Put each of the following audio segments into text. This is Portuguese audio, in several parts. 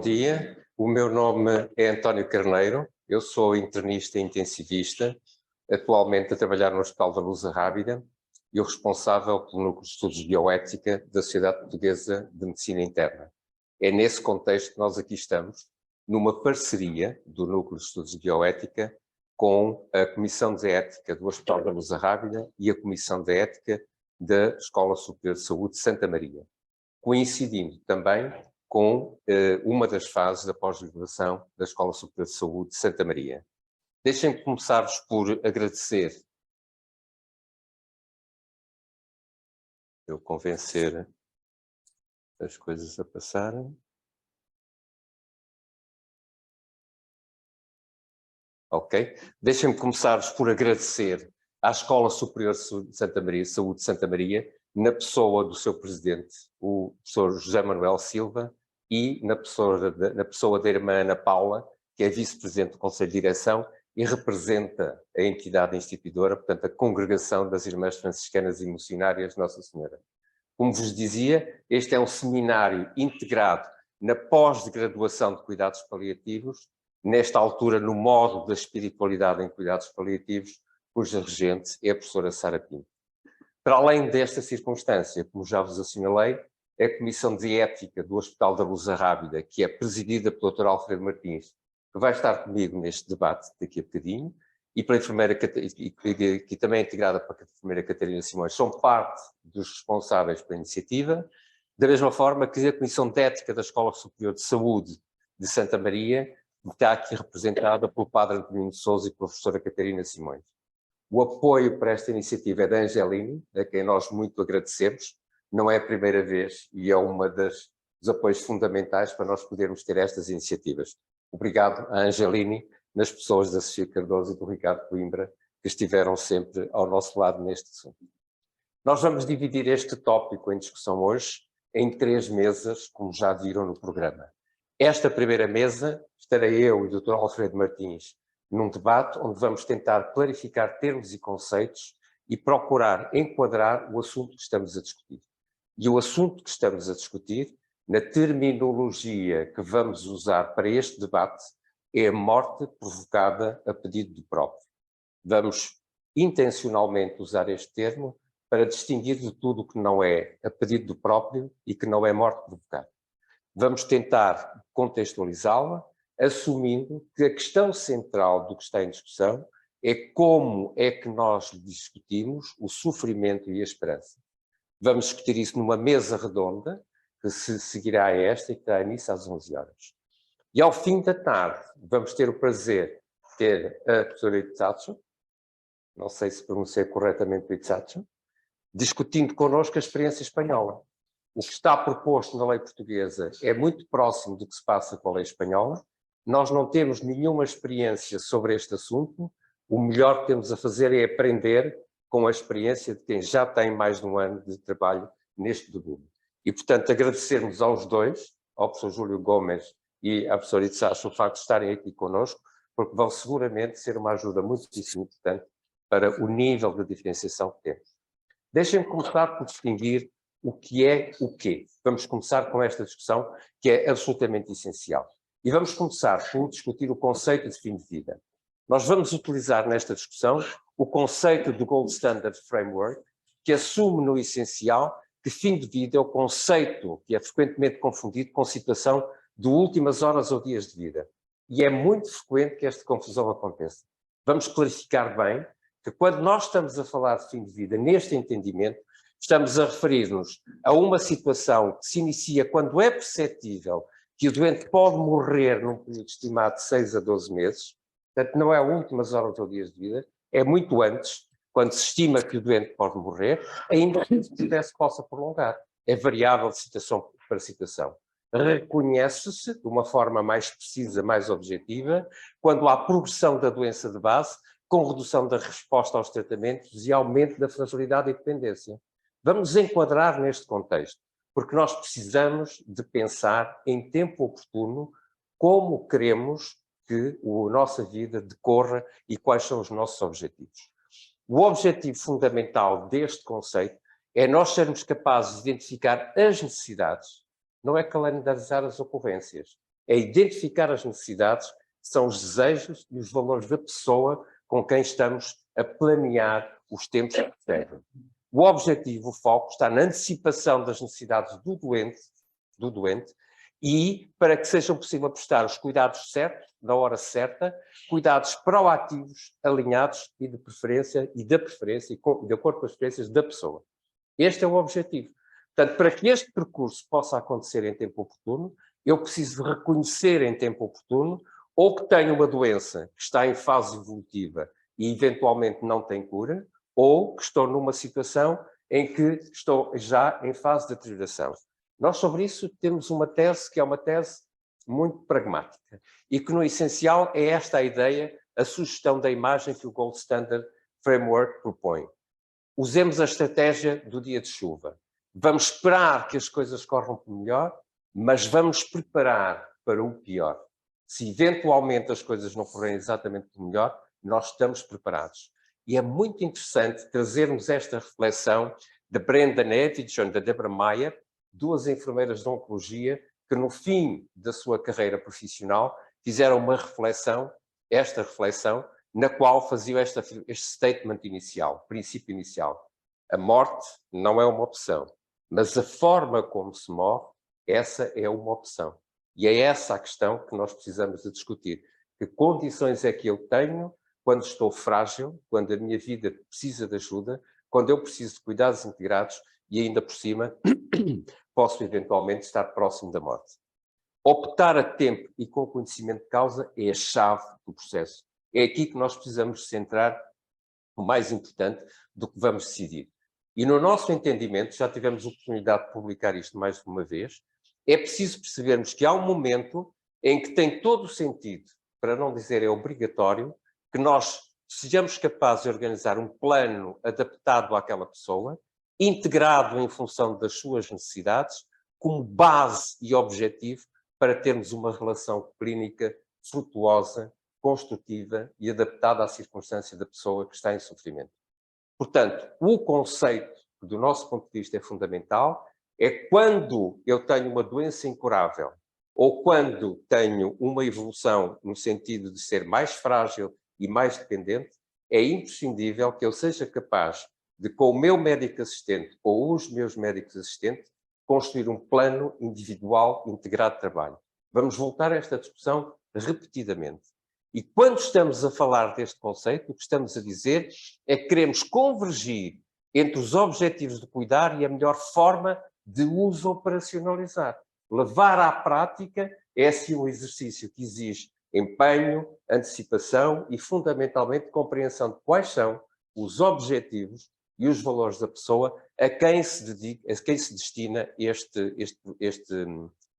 dia, o meu nome é António Carneiro, eu sou internista e intensivista, atualmente a trabalhar no Hospital da Luz Rábida e o responsável pelo Núcleo de Estudos de Bioética da Sociedade Portuguesa de Medicina Interna. É nesse contexto que nós aqui estamos, numa parceria do Núcleo de Estudos de Bioética com a Comissão de Ética do Hospital da Luz Rábida e a Comissão de Ética da Escola Superior de Saúde de Santa Maria, coincidindo também com uma das fases da pós-graduação da Escola Superior de Saúde de Santa Maria. Deixem-me começar-vos por agradecer. Eu convencer as coisas a passarem. Ok? Deixem-me começar-vos por agradecer à Escola Superior de Santa Maria, Saúde de Santa Maria, na pessoa do seu presidente, o professor José Manuel Silva, e na pessoa da irmã Ana Paula, que é vice-presidente do Conselho de Direção e representa a entidade instituidora, portanto, a Congregação das Irmãs Franciscanas e Missionárias Nossa Senhora. Como vos dizia, este é um seminário integrado na pós-graduação de cuidados paliativos, nesta altura no módulo da espiritualidade em cuidados paliativos, cuja regente é a professora Sara Pinto. Para além desta circunstância, como já vos assinalei, é a Comissão de Ética do Hospital da Luz Rábida, que é presidida pelo Dr. Alfredo Martins, que vai estar comigo neste debate daqui a bocadinho, e pela enfermeira, que também é integrada pela enfermeira Catarina Simões, são parte dos responsáveis pela iniciativa, da mesma forma que a Comissão de Ética da Escola Superior de Saúde de Santa Maria, que está aqui representada pelo Padre Antonino de Sousa e pela professora Catarina Simões. O apoio para esta iniciativa é da Angelini, a quem nós muito agradecemos. Não é a primeira vez e é uma dos apoios fundamentais para nós podermos ter estas iniciativas. Obrigado à Angelini, nas pessoas da Sofia Cardoso e do Ricardo Coimbra, que estiveram sempre ao nosso lado neste assunto. Nós vamos dividir este tópico em discussão hoje em 3 mesas, como já viram no programa. Esta primeira mesa, estarei eu e o Dr. Alfredo Martins num debate onde vamos tentar clarificar termos e conceitos e procurar enquadrar o assunto que estamos a discutir. E o assunto que estamos a discutir, na terminologia que vamos usar para este debate, é a morte provocada a pedido do próprio. Vamos intencionalmente usar este termo para distinguir de tudo o que não é a pedido do próprio e que não é morte provocada. Vamos tentar contextualizá-la, assumindo que a questão central do que está em discussão é como é que nós discutimos o sofrimento e a esperança. Vamos discutir isso numa mesa redonda, que se seguirá a esta e que terá início às 11 horas. E ao fim da tarde, vamos ter o prazer de ter a professora Itzacho, não sei se pronunciei corretamente o Itzacho, discutindo connosco a experiência espanhola. O que está proposto na lei portuguesa é muito próximo do que se passa com a lei espanhola. Nós não temos nenhuma experiência sobre este assunto. O melhor que temos a fazer é aprender com a experiência de quem já tem mais de um ano de trabalho neste domínio. E, portanto, agradecermos aos dois, ao professor Júlio Gomes e à professora Itzacho, o facto de estarem aqui connosco, porque vão seguramente ser uma ajuda muitíssimo importante para o nível de diferenciação que temos. Deixem-me começar por distinguir o que é o quê. Vamos começar com esta discussão, que é absolutamente essencial. E vamos começar por discutir o conceito de fim de vida. Nós vamos utilizar nesta discussão o conceito do Gold Standard Framework, que assume no essencial que fim de vida é o conceito que é frequentemente confundido com situação de últimas horas ou dias de vida. E é muito frequente que esta confusão aconteça. Vamos clarificar bem que quando nós estamos a falar de fim de vida, neste entendimento, estamos a referir-nos a uma situação que se inicia quando é perceptível que o doente pode morrer num período estimado de 6 a 12 meses, portanto não é últimas horas ou dias de vida, é muito antes, quando se estima que o doente pode morrer, ainda que esse processo possa prolongar. É variável de situação para situação. Reconhece-se, de uma forma mais precisa, mais objetiva, quando há progressão da doença de base, com redução da resposta aos tratamentos e aumento da fragilidade e dependência. Vamos enquadrar neste contexto, porque nós precisamos de pensar em tempo oportuno como queremos que a nossa vida decorra e quais são os nossos objetivos. O objetivo fundamental deste conceito é nós sermos capazes de identificar as necessidades, não é calendarizar as ocorrências, é identificar as necessidades, que são os desejos e os valores da pessoa com quem estamos a planear os tempos que seguem. O objetivo, o foco, está na antecipação das necessidades do doente e para que sejam possível prestar os cuidados certos, na hora certa, cuidados proativos, alinhados e de preferência, e de acordo com as preferências da pessoa. Este é o objetivo. Portanto, para que este percurso possa acontecer em tempo oportuno, eu preciso de reconhecer em tempo oportuno ou que tenho uma doença que está em fase evolutiva e eventualmente não tem cura, ou que estou numa situação em que estou já em fase de deterioração. Nós, sobre isso, temos uma tese que é uma tese muito pragmática e que, no essencial, é esta a ideia, a sugestão da imagem que o Gold Standard Framework propõe. Usemos a estratégia do dia de chuva. Vamos esperar que as coisas corram por melhor, mas vamos preparar para o pior. Se eventualmente as coisas não correrem exatamente por melhor, nós estamos preparados. E é muito interessante trazermos esta reflexão da Brenda Nevich e da Deborah Meyer, duas enfermeiras de oncologia que no fim da sua carreira profissional fizeram uma reflexão, esta reflexão, na qual faziam este statement inicial, princípio inicial. A morte não é uma opção, mas a forma como se morre, essa é uma opção. E é essa a questão que nós precisamos de discutir. Que condições é que eu tenho quando estou frágil, quando a minha vida precisa de ajuda, quando eu preciso de cuidados integrados e ainda por cima posso eventualmente estar próximo da morte. Optar a tempo e com conhecimento de causa é a chave do processo. É aqui que nós precisamos centrar o mais importante do que vamos decidir. E no nosso entendimento, já tivemos a oportunidade de publicar isto mais de uma vez, é preciso percebermos que há um momento em que tem todo o sentido, para não dizer é obrigatório, que nós sejamos capazes de organizar um plano adaptado àquela pessoa, integrado em função das suas necessidades, como base e objetivo para termos uma relação clínica frutuosa, construtiva e adaptada à circunstância da pessoa que está em sofrimento. Portanto, o conceito, que do nosso ponto de vista é fundamental, é quando eu tenho uma doença incurável ou quando tenho uma evolução no sentido de ser mais frágil e mais dependente, é imprescindível que eu seja capaz de, com o meu médico assistente ou os meus médicos assistentes, construir um plano individual integrado de trabalho. Vamos voltar a esta discussão repetidamente. E quando estamos a falar deste conceito, o que estamos a dizer é que queremos convergir entre os objetivos de cuidar e a melhor forma de os operacionalizar. Levar à prática é assim um exercício que exige empenho, antecipação e, fundamentalmente, compreensão de quais são os objetivos e os valores da pessoa a quem se dedica, a quem se destina este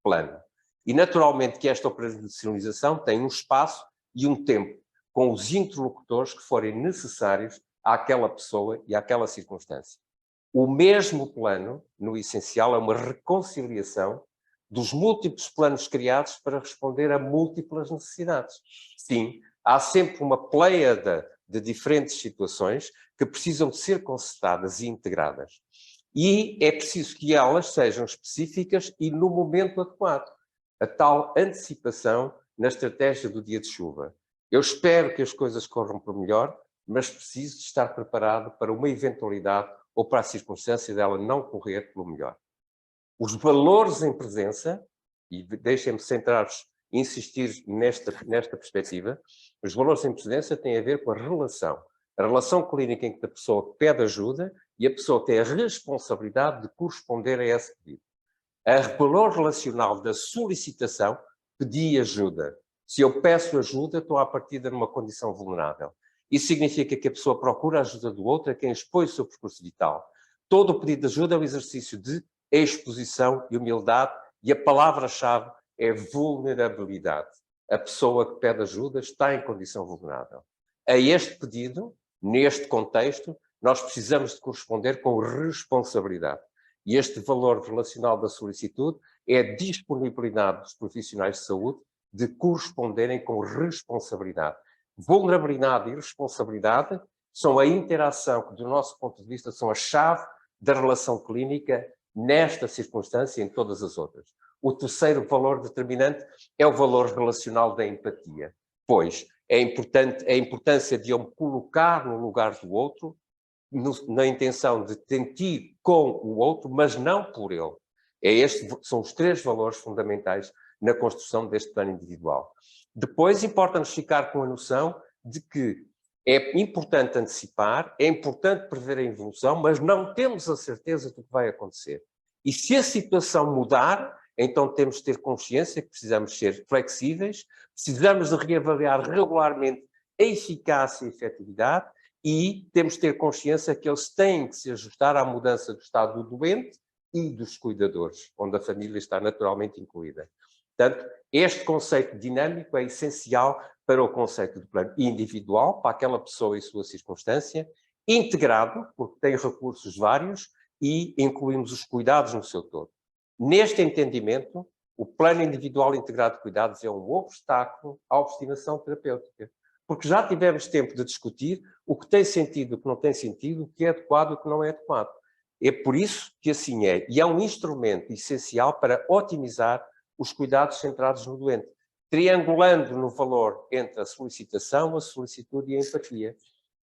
plano. E, naturalmente, que esta operacionalização tem um espaço e um tempo, com os interlocutores que forem necessários àquela pessoa e àquela circunstância. O mesmo plano, no essencial, é uma reconciliação dos múltiplos planos criados para responder a múltiplas necessidades. Sim, há sempre uma pleiada de diferentes situações que precisam de ser concertadas e integradas. E é preciso que elas sejam específicas e no momento adequado. A tal antecipação na estratégia do dia de chuva. Eu espero que as coisas corram por melhor, mas preciso de estar preparado para uma eventualidade ou para a circunstância dela não correr pelo melhor. Os valores em presença, e deixem-me centrar-vos, insistir nesta perspectiva, os valores em presença têm a ver com a relação clínica em que a pessoa pede ajuda e a pessoa tem a responsabilidade de corresponder a esse pedido. O valor relacional da solicitação, pedi ajuda. Se eu peço ajuda, estou à partida numa condição vulnerável. Isso significa que a pessoa procura a ajuda do outro, a quem expõe o seu percurso vital. Todo o pedido de ajuda é um exercício de exposição e humildade, e a palavra-chave é vulnerabilidade. A pessoa que pede ajuda está em condição vulnerável. A este pedido, neste contexto, nós precisamos de corresponder com responsabilidade. E este valor relacional da solicitude é a disponibilidade dos profissionais de saúde de corresponderem com responsabilidade. Vulnerabilidade e responsabilidade são a interação que, do nosso ponto de vista, são a chave da relação clínica nesta circunstância e em todas as outras. O terceiro valor determinante é o valor relacional da empatia, pois é importante a importância de eu me colocar no lugar do outro, na intenção de sentir com o outro, mas não por ele. São os três valores fundamentais na construção deste plano individual. Depois, importa-nos ficar com a noção de que é importante antecipar, é importante prever a evolução, mas não temos a certeza do que vai acontecer. E se a situação mudar, então temos de ter consciência que precisamos ser flexíveis, precisamos de reavaliar regularmente a eficácia e a efetividade, e temos de ter consciência que eles têm que se ajustar à mudança do estado do doente e dos cuidadores, onde a família está naturalmente incluída. Portanto, este conceito dinâmico é essencial para o conceito de plano individual, para aquela pessoa e sua circunstância, integrado, porque tem recursos vários, e incluímos os cuidados no seu todo. Neste entendimento, o plano individual integrado de cuidados é um obstáculo à obstinação terapêutica, porque já tivemos tempo de discutir o que tem sentido, o que não tem sentido, o que é adequado e o que não é adequado. É por isso que assim é, e é um instrumento essencial para otimizar os cuidados centrados no doente, triangulando no valor entre a solicitação, a solicitude e a empatia.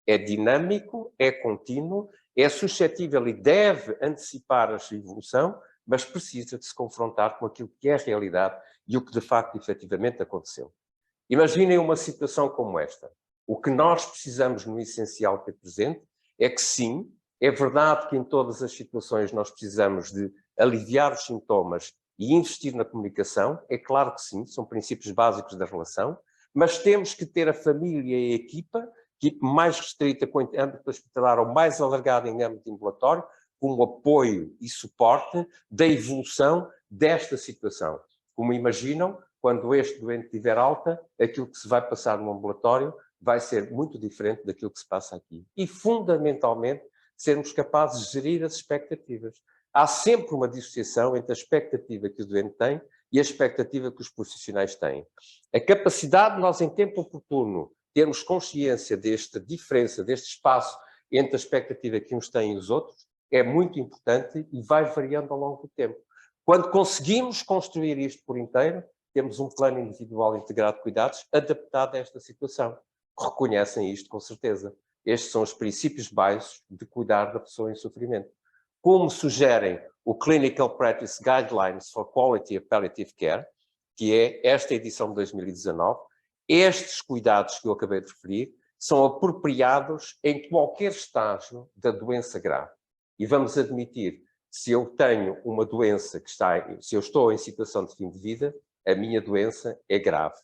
É dinâmico, é contínuo, é suscetível e deve antecipar a sua evolução, mas precisa de se confrontar com aquilo que é a realidade e o que de facto efetivamente aconteceu. Imaginem uma situação como esta. O que nós precisamos no essencial ter presente é que sim, é verdade que em todas as situações nós precisamos de aliviar os sintomas e investir na comunicação, é claro que sim, são princípios básicos da relação, mas temos que ter a família e a equipa mais restrita com âmbito hospitalar ou mais alargada em âmbito ambulatório, como apoio e suporte da evolução desta situação. Como imaginam, quando este doente tiver alta, aquilo que se vai passar no ambulatório vai ser muito diferente daquilo que se passa aqui. E, fundamentalmente, sermos capazes de gerir as expectativas. Há sempre uma dissociação entre a expectativa que o doente tem e a expectativa que os profissionais têm. A capacidade de nós, em tempo oportuno, termos consciência desta diferença, deste espaço entre a expectativa que uns têm e os outros, é muito importante e vai variando ao longo do tempo. Quando conseguimos construir isto por inteiro, temos um plano individual integrado de cuidados adaptado a esta situação. Reconhecem isto com certeza. Estes são os princípios básicos de cuidar da pessoa em sofrimento. Como sugerem o Clinical Practice Guidelines for Quality of Palliative Care, que é esta edição de 2019, estes cuidados que eu acabei de referir são apropriados em qualquer estágio da doença grave. E vamos admitir, se eu tenho uma doença se eu estou em situação de fim de vida, a minha doença é grave.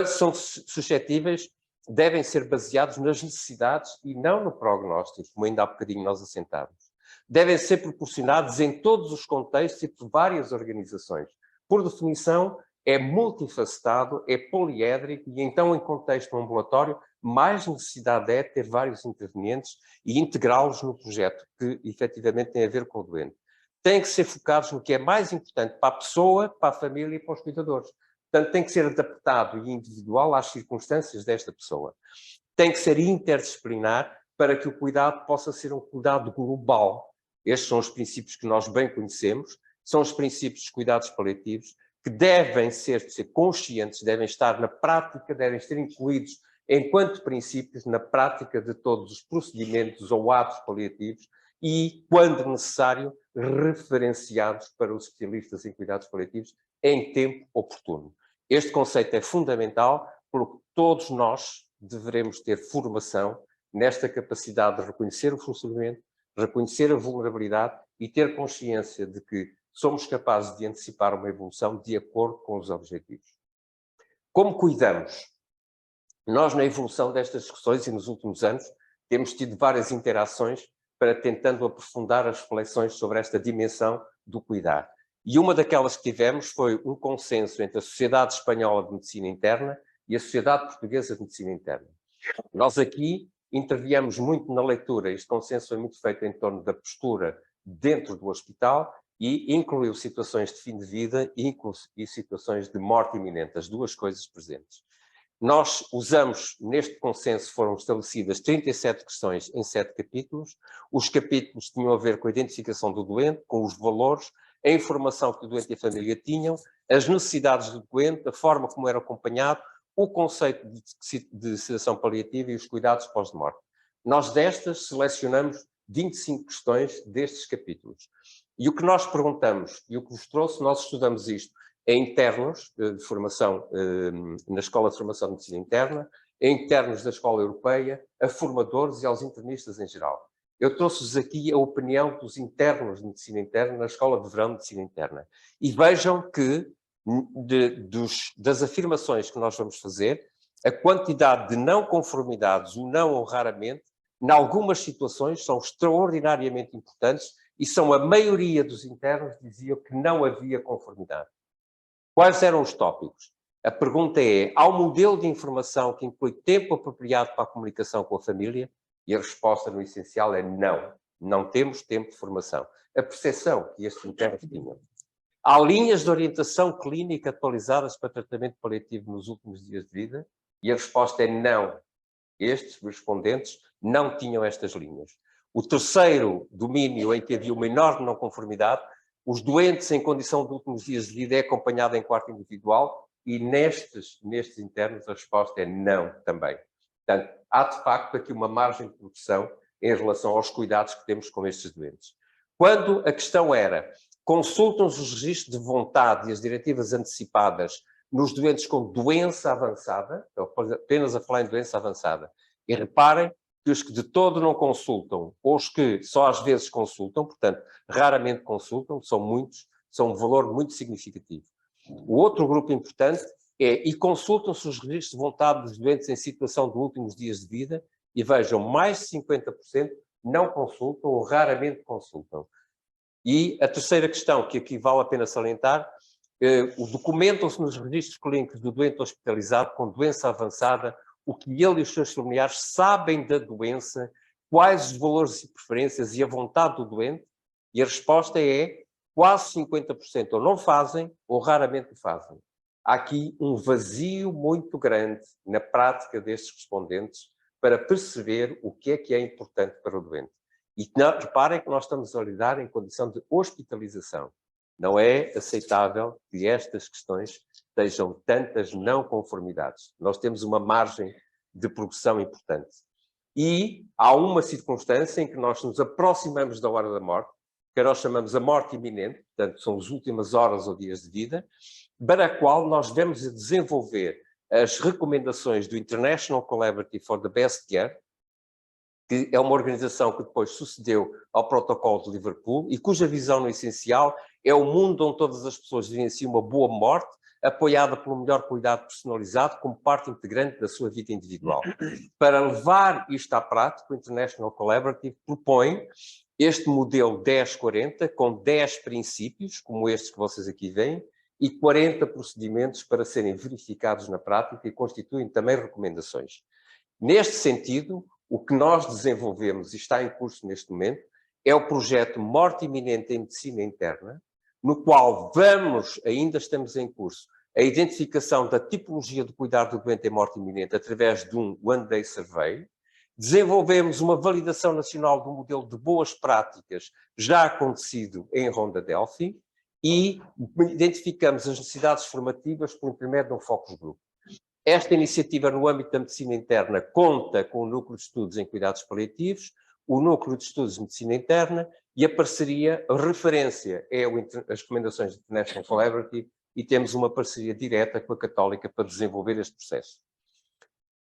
São suscetíveis, devem ser baseados nas necessidades e não no prognóstico, como ainda há bocadinho nós assentávamos. Devem ser proporcionados em todos os contextos e por várias organizações. Por definição, é multifacetado, é poliédrico e então, em contexto ambulatório, mais necessidade é ter vários intervenientes e integrá-los no projeto que efetivamente tem a ver com o doente. Têm que ser focados no que é mais importante para a pessoa, para a família e para os cuidadores. Portanto, tem que ser adaptado e individual às circunstâncias desta pessoa. Tem que ser interdisciplinar para que o cuidado possa ser um cuidado global. Estes são os princípios que nós bem conhecemos, são os princípios dos cuidados paliativos, que devem ser conscientes, devem estar na prática, devem ser incluídos enquanto princípios na prática de todos os procedimentos ou atos paliativos e, quando necessário, referenciados para os especialistas em cuidados paliativos em tempo oportuno. Este conceito é fundamental porque todos nós deveremos ter formação nesta capacidade de reconhecer o funcionamento, reconhecer a vulnerabilidade e ter consciência de que somos capazes de antecipar uma evolução de acordo com os objetivos. Como cuidamos? Nós, na evolução destas discussões e nos últimos anos, temos tido várias interações para tentando aprofundar as reflexões sobre esta dimensão do cuidar. E uma daquelas que tivemos foi um consenso entre a Sociedade Espanhola de Medicina Interna e a Sociedade Portuguesa de Medicina Interna. Nós aqui interviemos muito na leitura, este consenso foi muito feito em torno da postura dentro do hospital e incluiu situações de fim de vida e situações de morte iminente, as duas coisas presentes. Nós usamos, neste consenso foram estabelecidas 37 questões em 7 capítulos. Os capítulos tinham a ver com a identificação do doente, com os valores, a informação que o doente e a família tinham, as necessidades do doente, a forma como era acompanhado, o conceito de sedação paliativa e os cuidados pós-morte. Nós destas selecionamos 25 questões destes capítulos. E o que nós perguntamos, e o que vos trouxe, nós estudamos isto em internos de formação, na Escola de Formação de Medicina Interna, em internos da Escola Europeia, a formadores e aos internistas em geral. Eu trouxe-vos aqui a opinião dos internos de Medicina Interna na Escola de Verão de Medicina Interna. E vejam que, das afirmações que nós vamos fazer, a quantidade de não conformidades, o não ou raramente, em algumas situações, são extraordinariamente importantes e são a maioria dos internos diziam que não havia conformidade. Quais eram os tópicos? A pergunta é, há um modelo de informação que inclui tempo apropriado para a comunicação com a família? E a resposta no essencial é não. Não temos tempo de formação. A percepção que estes internos tinham. Há linhas de orientação clínica atualizadas para tratamento paliativo nos últimos dias de vida? E a resposta é não. Estes respondentes não tinham estas linhas. O terceiro domínio em que havia uma enorme não conformidade, os doentes em condição de últimos dias de vida é acompanhado em quarto individual e nestes internos a resposta é não também. Portanto, há de facto aqui uma margem de progressão em relação aos cuidados que temos com estes doentes. Quando a questão era, consultam-se os registros de vontade e as diretivas antecipadas nos doentes com doença avançada, apenas a falar em doença avançada, e reparem que os que de todo não consultam, ou os que só às vezes consultam, portanto, raramente consultam, são muitos, são um valor muito significativo. O outro grupo importante é, e consultam-se os registros de vontade dos doentes em situação de últimos dias de vida, e vejam, mais de 50% não consultam ou raramente consultam. E a terceira questão, que aqui vale a pena salientar, documentam-se nos registros clínicos do doente hospitalizado com doença avançada, o que ele e os seus familiares sabem da doença, quais os valores e preferências e a vontade do doente, e a resposta é quase 50% ou não fazem ou raramente fazem. Há aqui um vazio muito grande na prática destes respondentes para perceber o que é importante para o doente. E reparem que nós estamos a lidar em condição de hospitalização. Não é aceitável que estas questões tenham tantas não conformidades. Nós temos uma margem de progressão importante. E há uma circunstância em que nós nos aproximamos da hora da morte, que nós chamamos a morte iminente, portanto, são as últimas horas ou dias de vida, para a qual nós devemos desenvolver as recomendações do International Collaborative for the Best Care, que é uma organização que depois sucedeu ao protocolo de Liverpool e cuja visão, no essencial, é o mundo onde todas as pessoas vivenciam uma boa morte, apoiada pelo melhor cuidado personalizado como parte integrante da sua vida individual. Para levar isto à prática, o International Collaborative propõe este modelo 10-40, com 10 princípios, como estes que vocês aqui veem, e 40 procedimentos para serem verificados na prática e constituem também recomendações. Neste sentido, o que nós desenvolvemos e está em curso neste momento é o projeto Morte Iminente em Medicina Interna, no qual ainda estamos em curso, a identificação da tipologia de cuidado do doente em morte iminente através de um One Day Survey. Desenvolvemos uma validação nacional do modelo de boas práticas já acontecido em Ronda Delphi e identificamos as necessidades formativas por intermédio de um focus group. Esta iniciativa no âmbito da medicina interna conta com o Núcleo de Estudos em Cuidados Paliativos, o Núcleo de Estudos de Medicina Interna e a parceria, a referência é as recomendações do International Collaborative e temos uma parceria direta com a Católica para desenvolver este processo.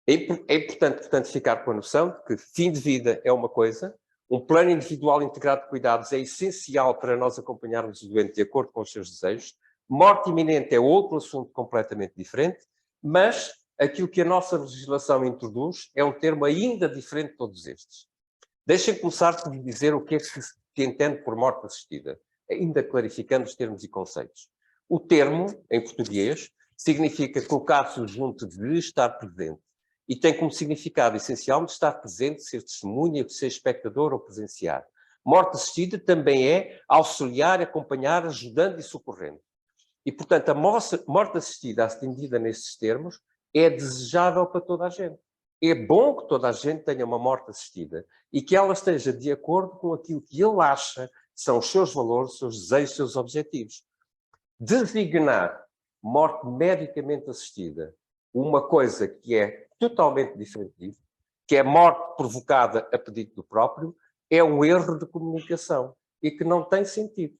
É importante, portanto, ficar com a noção de que fim de vida é uma coisa, um plano individual integrado de cuidados é essencial para nós acompanharmos o doente de acordo com os seus desejos, morte iminente é outro assunto completamente diferente, mas aquilo que a nossa legislação introduz é um termo ainda diferente de todos estes. Deixem começar por dizer o que é que se entende por morte assistida, ainda clarificando os termos e conceitos. O termo, em português, significa colocar-se junto de estar presente e tem como significado essencial de estar presente, ser testemunha, ser espectador ou presenciar. Morte assistida também é auxiliar, acompanhar, ajudando e socorrendo. E, portanto, a morte assistida, atendida nestes termos, é desejável para toda a gente. É bom que toda a gente tenha uma morte assistida e que ela esteja de acordo com aquilo que ele acha são os seus valores, os seus desejos, os seus objetivos. Designar morte medicamente assistida uma coisa que é totalmente diferente disso, que é morte provocada a pedido do próprio, é um erro de comunicação e que não tem sentido.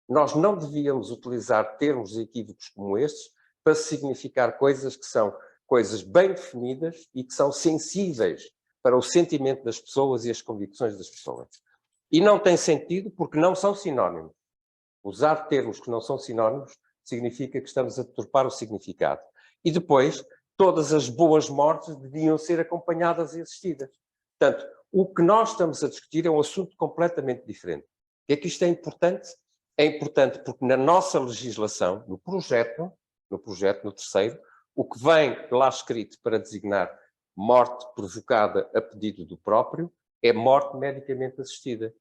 Nós não devíamos utilizar termos equívocos como estes para significar coisas que são coisas bem definidas e que são sensíveis para o sentimento das pessoas e as convicções das pessoas. E não tem sentido porque não são sinónimos. Usar termos que não são sinónimos significa que estamos a deturpar o significado. E depois, todas as boas mortes deviam ser acompanhadas e assistidas. Portanto, o que nós estamos a discutir é um assunto completamente diferente. E é que isto é importante? É importante porque na nossa legislação, no projeto, no terceiro, o que vem lá escrito para designar morte provocada a pedido do próprio é morte medicamente assistida.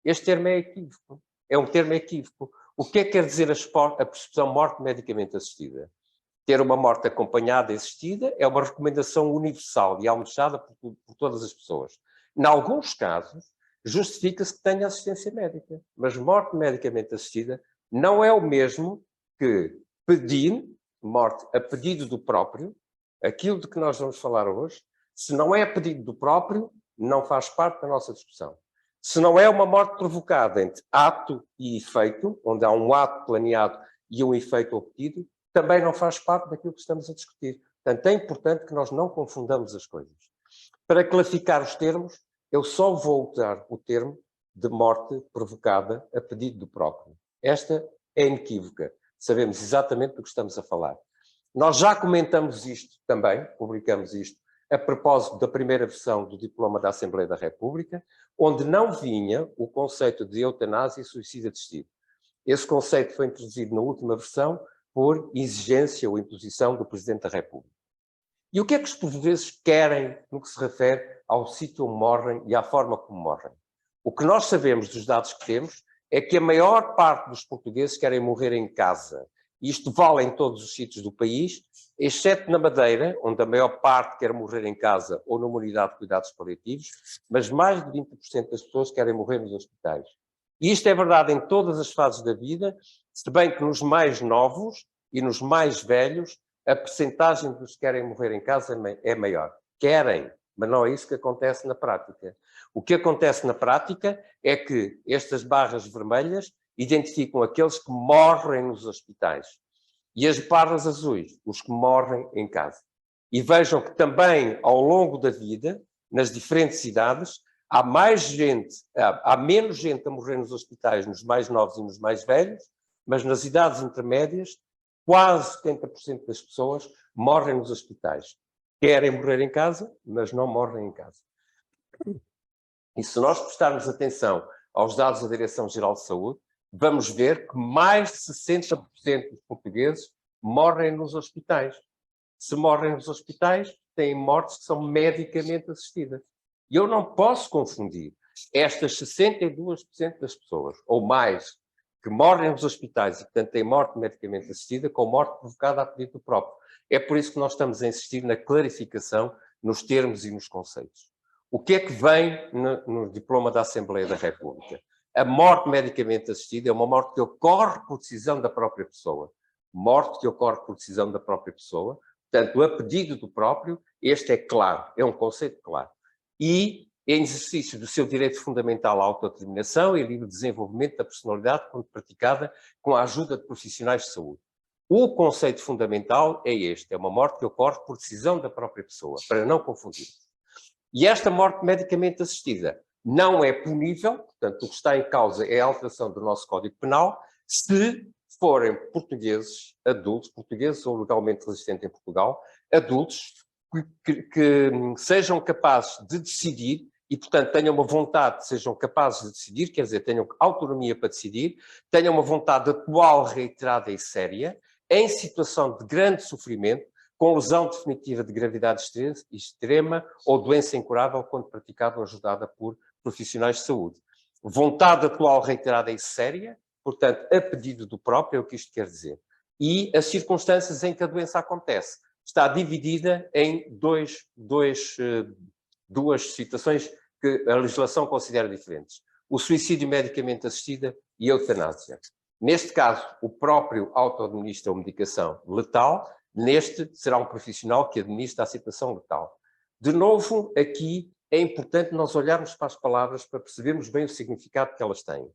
Este termo é equívoco. É um termo equívoco. O que é que quer dizer a expressão morte medicamente assistida? Ter uma morte acompanhada e assistida é uma recomendação universal e almejada por todas as pessoas. Em alguns casos, justifica-se que tenha assistência médica, mas morte medicamente assistida não é o mesmo que pedir morte a pedido do próprio, aquilo de que nós vamos falar hoje. Se não é a pedido do próprio, não faz parte da nossa discussão. Se não é uma morte provocada entre ato e efeito, onde há um ato planeado e um efeito obtido, também não faz parte daquilo que estamos a discutir. Portanto, é importante que nós não confundamos as coisas. Para classificar os termos, eu só vou usar o termo de morte provocada a pedido do próprio. Esta é inequívoca. Sabemos exatamente do que estamos a falar. Nós já comentamos isto também, publicamos isto, a propósito da primeira versão do diploma da Assembleia da República, onde não vinha o conceito de eutanásia e suicídio assistido. Esse conceito foi introduzido na última versão por exigência ou imposição do Presidente da República. E o que é que os portugueses querem no que se refere ao sítio onde morrem e à forma como morrem? O que nós sabemos dos dados que temos é que a maior parte dos portugueses querem morrer em casa. Isto vale em todos os sítios do país, exceto na Madeira, onde a maior parte quer morrer em casa ou numa unidade de cuidados paliativos, mas mais de 20% das pessoas querem morrer nos hospitais. E isto é verdade em todas as fases da vida, se bem que nos mais novos e nos mais velhos, a percentagem dos que querem morrer em casa é maior. Querem, mas não é isso que acontece na prática. O que acontece na prática é que estas barras vermelhas identificam aqueles que morrem nos hospitais e as barras azuis, os que morrem em casa. E vejam que também, ao longo da vida, nas diferentes idades, há menos gente a morrer nos hospitais, nos mais novos e nos mais velhos, mas nas idades intermédias, quase 70% das pessoas morrem nos hospitais. Querem morrer em casa, mas não morrem em casa. E se nós prestarmos atenção aos dados da Direção-Geral de Saúde, vamos ver que mais de 60% dos portugueses morrem nos hospitais. Se morrem nos hospitais, têm mortes que são medicamente assistidas. E eu não posso confundir estas 62% das pessoas, ou mais, que morrem nos hospitais e, portanto, têm morte medicamente assistida, com morte provocada a pedido do próprio. É por isso que nós estamos a insistir na clarificação nos termos e nos conceitos. O que é que vem no diploma da Assembleia da República? A morte medicamente assistida é uma morte que ocorre por decisão da própria pessoa. Morte que ocorre por decisão da própria pessoa. Portanto, a pedido do próprio, este é claro, é um conceito claro. E em exercício do seu direito fundamental à autodeterminação e livre desenvolvimento da personalidade quando praticada com a ajuda de profissionais de saúde. O conceito fundamental é este, é uma morte que ocorre por decisão da própria pessoa, para não confundir. E esta morte medicamente assistida não é punível, portanto, o que está em causa é a alteração do nosso Código Penal, se forem portugueses, adultos, portugueses ou legalmente residentes em Portugal, adultos que sejam capazes de decidir e, portanto, tenham uma vontade, sejam capazes de decidir, quer dizer, tenham autonomia para decidir, tenham uma vontade atual, reiterada e séria, em situação de grande sofrimento, com lesão definitiva de gravidade extrema ou doença incurável quando praticada ou ajudada por profissionais de saúde. Vontade atual, reiterada e séria, portanto, a pedido do próprio, é o que isto quer dizer. E as circunstâncias em que a doença acontece. Está dividida em duas situações que a legislação considera diferentes. o suicídio medicamente assistido e a eutanásia. Neste caso, o próprio auto-administra uma medicação letal, neste será um profissional que administra a situação letal. De novo, aqui é importante nós olharmos para as palavras para percebermos bem o significado que elas têm.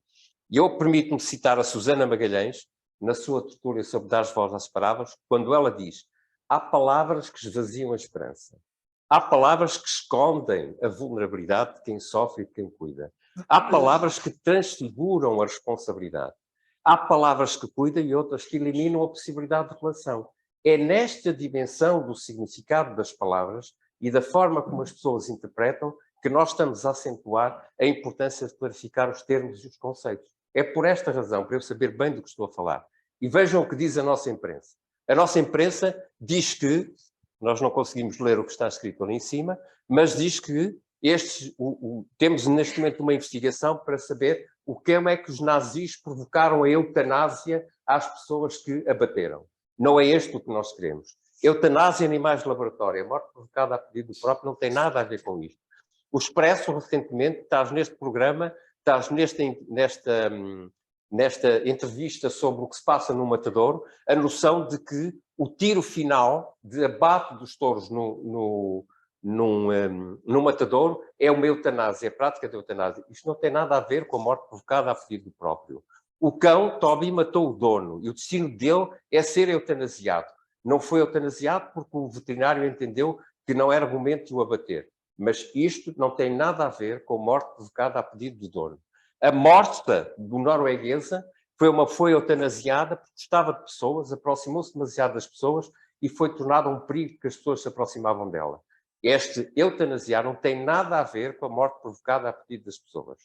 E eu permito-me citar a Susana Magalhães, na sua tertúlia sobre dar voz às palavras, quando ela diz: há palavras que esvaziam a esperança. Há palavras que escondem a vulnerabilidade de quem sofre e de quem cuida. Há palavras que transfiguram a responsabilidade. Há palavras que cuidam e outras que eliminam a possibilidade de relação. É nesta dimensão do significado das palavras e da forma como as pessoas interpretam que nós estamos a acentuar a importância de clarificar os termos e os conceitos. É por esta razão, para eu saber bem do que estou a falar. E vejam o que diz a nossa imprensa. A nossa imprensa diz que, nós não conseguimos ler o que está escrito ali em cima, mas diz que temos neste momento uma investigação para saber o que é que os nazis provocaram a eutanásia às pessoas que abateram. Não é este o que nós queremos. Eutanásia em animais de laboratório, a morte provocada a pedido do próprio, não tem nada a ver com isto. O Expresso, recentemente, estás neste programa, estás nesta entrevista sobre o que se passa no matadouro, a noção de que o tiro final de abate dos touros no matadouro é uma eutanásia, é a prática de eutanásia. Isto não tem nada a ver com a morte provocada a pedido próprio. O cão, Toby, matou o dono e o destino dele é ser eutanasiado. Não foi eutanasiado porque o veterinário entendeu que não era momento de o abater. Mas isto não tem nada a ver com a morte provocada a pedido do dono. A morta do norueguesa foi eutanasiada porque gostava de pessoas, aproximou-se demasiado das pessoas e foi tornada um perigo que as pessoas se aproximavam dela. Este eutanasiar não tem nada a ver com a morte provocada a pedido das pessoas.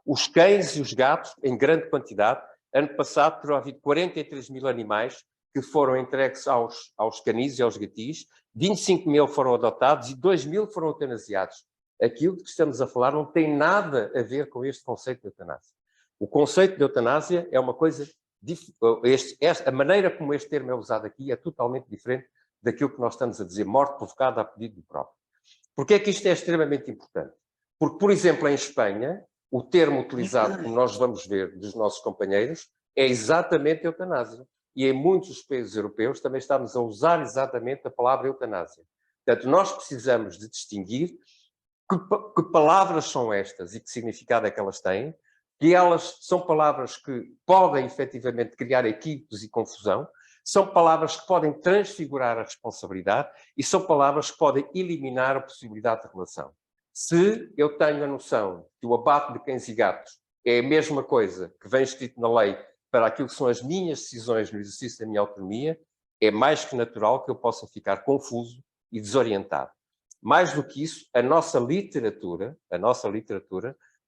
Os cães e os gatos, em grande quantidade, ano passado terão havido 43 mil animais que foram entregues aos canis e aos gatis, 25 mil foram adotados e 2 mil foram eutanasiados. Aquilo de que estamos a falar não tem nada a ver com este conceito de eutanásia. O conceito de eutanásia é uma coisa... a maneira como este termo é usado aqui é totalmente diferente daquilo que nós estamos a dizer, morte provocada a pedido do próprio. Porquê é que isto é extremamente importante? Porque, por exemplo, em Espanha, o termo utilizado, como nós vamos ver dos nossos companheiros, é exatamente eutanásia. E em muitos países europeus também estamos a usar exatamente a palavra eutanásia. Portanto, nós precisamos de distinguir que palavras são estas e que significado é que elas têm, que elas são palavras que podem efetivamente criar equívocos e confusão, são palavras que podem transfigurar a responsabilidade e são palavras que podem eliminar a possibilidade de relação. Se eu tenho a noção que o abate de cães e gatos é a mesma coisa que vem escrito na lei para aquilo que são as minhas decisões no exercício da minha autonomia, é mais que natural que eu possa ficar confuso e desorientado. Mais do que isso, a nossa literatura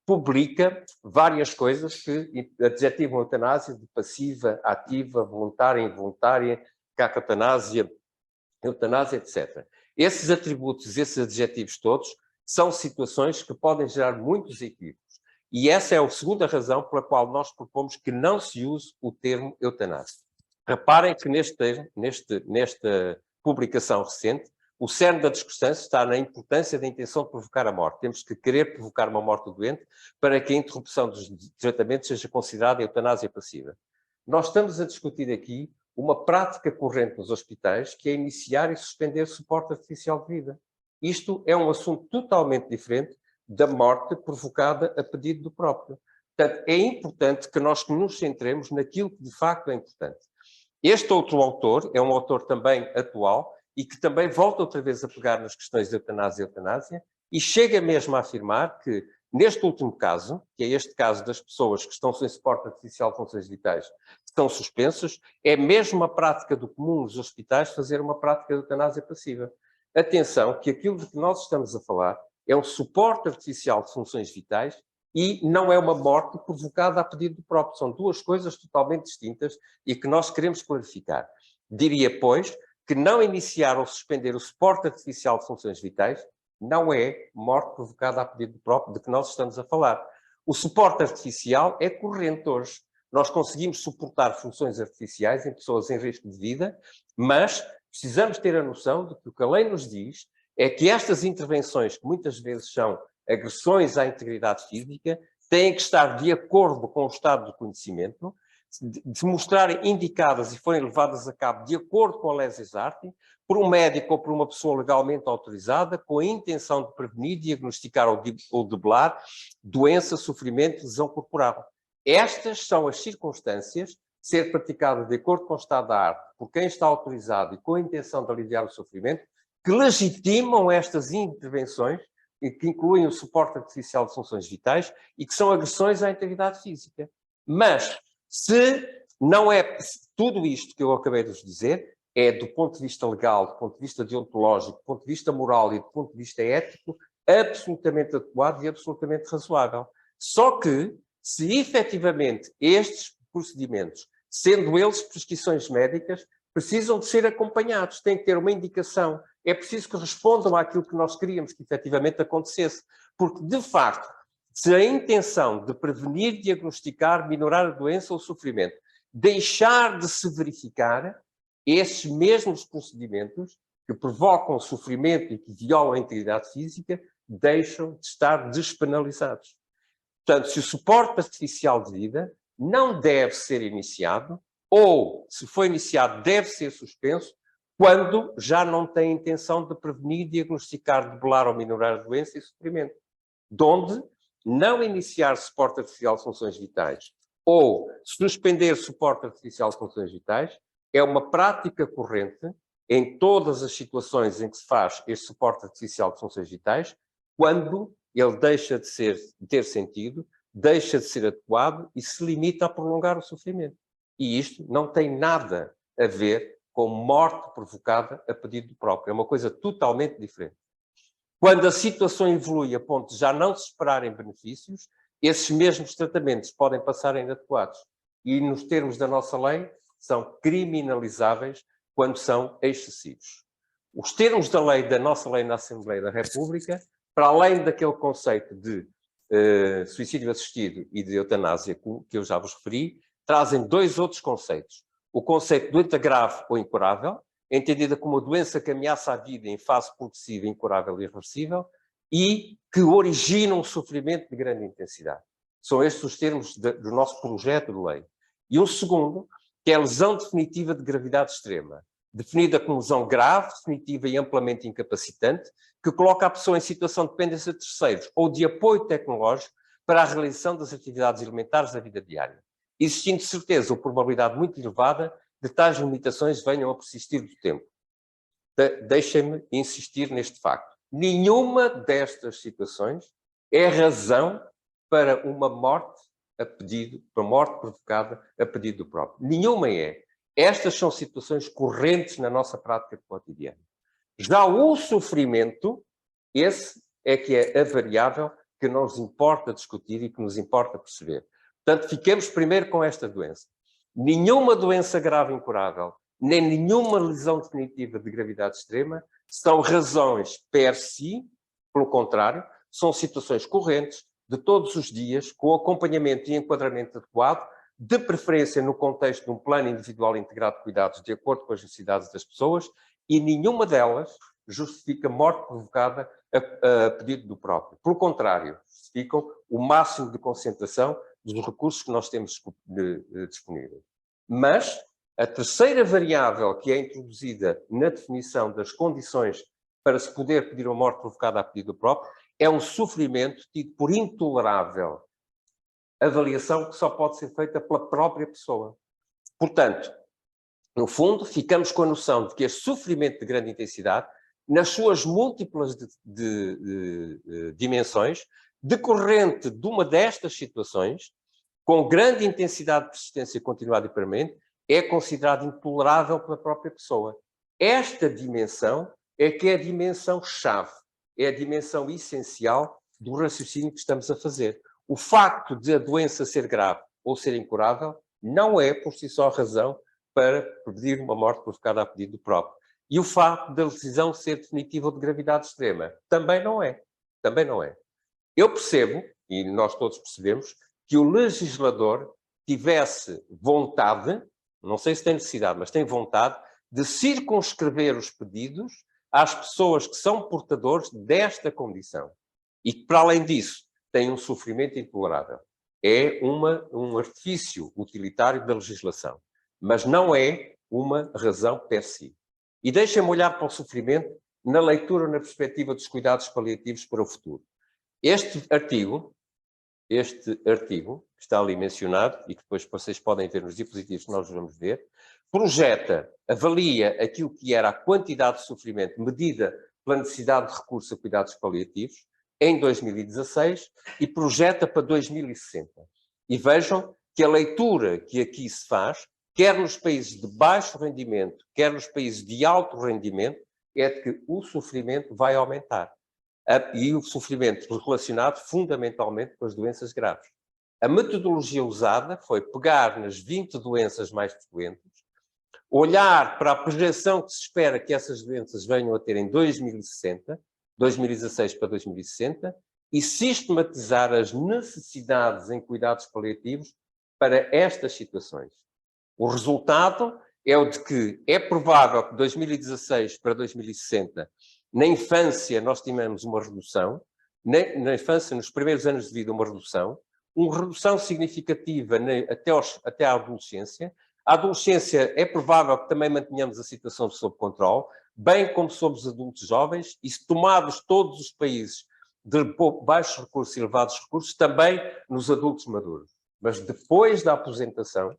publica várias coisas que adjetivam a eutanásia de passiva, ativa, voluntária, involuntária, caca-eutanásia, eutanásia, etc. Esses atributos, esses adjetivos todos, são situações que podem gerar muitos equívocos. E essa é a segunda razão pela qual nós propomos que não se use o termo eutanásia. Reparem que nesta publicação recente, o cerne da discussão está na importância da intenção de provocar a morte. Temos que querer provocar uma morte do doente para que a interrupção dos tratamentos seja considerada eutanásia passiva. Nós estamos a discutir aqui uma prática corrente nos hospitais, que é iniciar e suspender suporte artificial de vida. Isto é um assunto totalmente diferente da morte provocada a pedido do próprio. Portanto, é importante que nós nos centremos naquilo que de facto é importante. Este outro autor é um autor também atual e que também volta outra vez a pegar nas questões de eutanásia e chega mesmo a afirmar que, neste último caso, que é este caso das pessoas que estão sem suporte artificial de funções vitais, que estão suspensas, é mesmo a prática do comum nos hospitais fazer uma prática de eutanásia passiva. Atenção, que aquilo de que nós estamos a falar é um suporte artificial de funções vitais e não é uma morte provocada a pedido do próprio. São duas coisas totalmente distintas e que nós queremos clarificar. Diria, pois, que não iniciar ou suspender o suporte artificial de funções vitais não é morte provocada a pedido do próprio de que nós estamos a falar. O suporte artificial é corrente hoje. Nós conseguimos suportar funções artificiais em pessoas em risco de vida, mas precisamos ter a noção de que o que a lei nos diz é que estas intervenções, que muitas vezes são agressões à integridade física, têm que estar de acordo com o estado do conhecimento, de mostrarem indicadas e forem levadas a cabo de acordo com a leges arti, por um médico ou por uma pessoa legalmente autorizada, com a intenção de prevenir, diagnosticar ou debelar doença, sofrimento, lesão corporal. Estas são as circunstâncias de ser praticada de acordo com o estado da arte, por quem está autorizado e com a intenção de aliviar o sofrimento, que legitimam estas intervenções, que incluem o suporte artificial de funções vitais e que são agressões à integridade física. Mas, se não é tudo isto que eu acabei de vos dizer, é do ponto de vista legal, do ponto de vista deontológico, do ponto de vista moral e do ponto de vista ético, absolutamente adequado e absolutamente razoável. Só que, se efetivamente estes procedimentos, sendo eles prescrições médicas, precisam de ser acompanhados, têm que ter uma indicação, é preciso que respondam àquilo que nós queríamos que efetivamente acontecesse, porque, de facto, se a intenção de prevenir, diagnosticar, minorar a doença ou o sofrimento deixar de se verificar, esses mesmos procedimentos que provocam sofrimento e que violam a integridade física deixam de estar despenalizados. Portanto, se o suporte artificial de vida não deve ser iniciado, ou, se foi iniciado, deve ser suspenso, quando já não tem intenção de prevenir, diagnosticar, debelar ou minorar a doença e sofrimento. Donde não iniciar suporte artificial de funções vitais ou suspender suporte artificial de funções vitais é uma prática corrente em todas as situações em que se faz este suporte artificial de funções vitais, quando ele deixa de ter sentido, deixa de ser adequado e se limita a prolongar o sofrimento. E isto não tem nada a ver com morte provocada a pedido do próprio. É uma coisa totalmente diferente. Quando a situação evolui a ponto de já não se esperarem benefícios, esses mesmos tratamentos podem passar a inadequados. E, nos termos da nossa lei, são criminalizáveis quando são excessivos. Os termos da lei, da nossa lei na Assembleia da República, para além daquele conceito de suicídio assistido e de eutanásia que eu já vos referi, trazem dois outros conceitos. O conceito de doença grave ou incurável, entendida como uma doença que ameaça a vida em fase progressiva, incurável e irreversível, e que origina um sofrimento de grande intensidade. São estes os termos do nosso projeto de lei. E um segundo, que é a lesão definitiva de gravidade extrema, definida como lesão grave, definitiva e amplamente incapacitante, que coloca a pessoa em situação de dependência de terceiros ou de apoio tecnológico para a realização das atividades elementares da vida diária, existindo certeza ou probabilidade muito elevada de tais limitações venham a persistir do tempo. Deixem-me insistir neste facto. Nenhuma destas situações é razão para uma morte a pedido, para morte provocada a pedido do próprio. Nenhuma é. Estas são situações correntes na nossa prática cotidiana. Já o sofrimento, esse é que é a variável que nos importa discutir e que nos importa perceber. Portanto, fiquemos primeiro com esta doença. Nenhuma doença grave incurável, nem nenhuma lesão definitiva de gravidade extrema são razões per si, pelo contrário, são situações correntes de todos os dias, com acompanhamento e enquadramento adequado, de preferência no contexto de um plano individual integrado de cuidados de acordo com as necessidades das pessoas, e nenhuma delas justifica morte provocada a pedido do próprio. Pelo contrário, justificam o máximo de concentração dos recursos que nós temos disponíveis. Mas a terceira variável que é introduzida na definição das condições para se poder pedir uma morte provocada a pedido do próprio é um sofrimento tido por intolerável, avaliação que só pode ser feita pela própria pessoa. Portanto, no fundo, ficamos com a noção de que este sofrimento de grande intensidade, nas suas múltiplas dimensões, decorrente de uma destas situações, com grande intensidade, persistência continuada e permanente, é considerado intolerável pela própria pessoa. Esta dimensão é que é a dimensão-chave, é a dimensão essencial do raciocínio que estamos a fazer. O facto de a doença ser grave ou ser incurável não é, por si só, razão para pedir uma morte provocada a pedido do próprio. E o facto da decisão ser definitiva ou de gravidade extrema também não é. Também não é. Eu percebo, e nós todos percebemos, que o legislador tivesse vontade, não sei se tem necessidade, mas tem vontade, de circunscrever os pedidos às pessoas que são portadores desta condição. E que, para além disso, tem um sofrimento intolerável. É um artifício utilitário da legislação, mas não é uma razão per si. E deixem-me olhar para o sofrimento na leitura, na perspectiva dos cuidados paliativos para o futuro. Este artigo, que está ali mencionado, e que depois vocês podem ver nos diapositivos que nós vamos ver, projeta, avalia aquilo que era a quantidade de sofrimento medida pela necessidade de recurso a cuidados paliativos em 2016 e projeta para 2060. E vejam que a leitura que aqui se faz, quer nos países de baixo rendimento, quer nos países de alto rendimento, é de que o sofrimento vai aumentar. E o sofrimento relacionado fundamentalmente com as doenças graves. A metodologia usada foi pegar nas 20 doenças mais frequentes, olhar para a projeção que se espera que essas doenças venham a ter em 2060, 2016 para 2060, e sistematizar as necessidades em cuidados paliativos para estas situações. O resultado é o de que é provável que de 2016 para 2060, na infância nós tivemos uma redução, na infância, nos primeiros anos de vida, uma redução significativa até à adolescência. A adolescência é provável que também mantenhamos a situação sob controle, bem como sobre os adultos jovens, e se tomados todos os países de baixos recursos e elevados recursos, também nos adultos maduros. Mas depois da aposentação,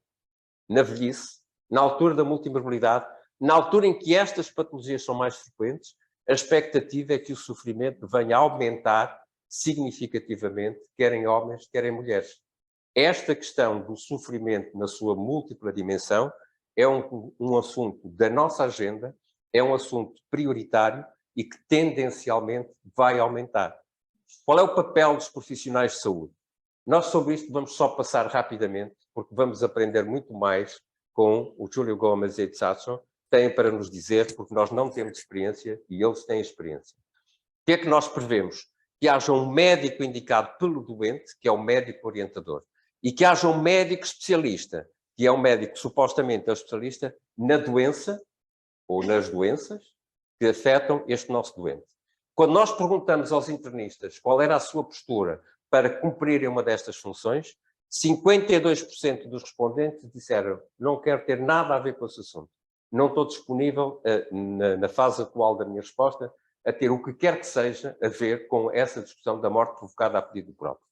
na velhice, na altura da multimorbilidade, na altura em que estas patologias são mais frequentes, a expectativa é que o sofrimento venha a aumentar significativamente, quer em homens, quer em mulheres. Esta questão do sofrimento na sua múltipla dimensão é um assunto da nossa agenda, é um assunto prioritário e que tendencialmente vai aumentar. Qual é o papel dos profissionais de saúde? Nós sobre isto vamos só passar rapidamente, porque vamos aprender muito mais com o Júlio Gomes e Itzacho, têm para nos dizer, porque nós não temos experiência e eles têm experiência. O que é que nós prevemos? Que haja um médico indicado pelo doente, que é o médico orientador, e que haja um médico especialista, que é um médico supostamente especialista na doença ou nas doenças que afetam este nosso doente. Quando nós perguntamos aos internistas qual era a sua postura para cumprirem uma destas funções, 52% dos respondentes disseram: não quero ter nada a ver com esse assunto. Não estou disponível, na fase atual da minha resposta, a ter o que quer que seja a ver com essa discussão da morte provocada a pedido próprio.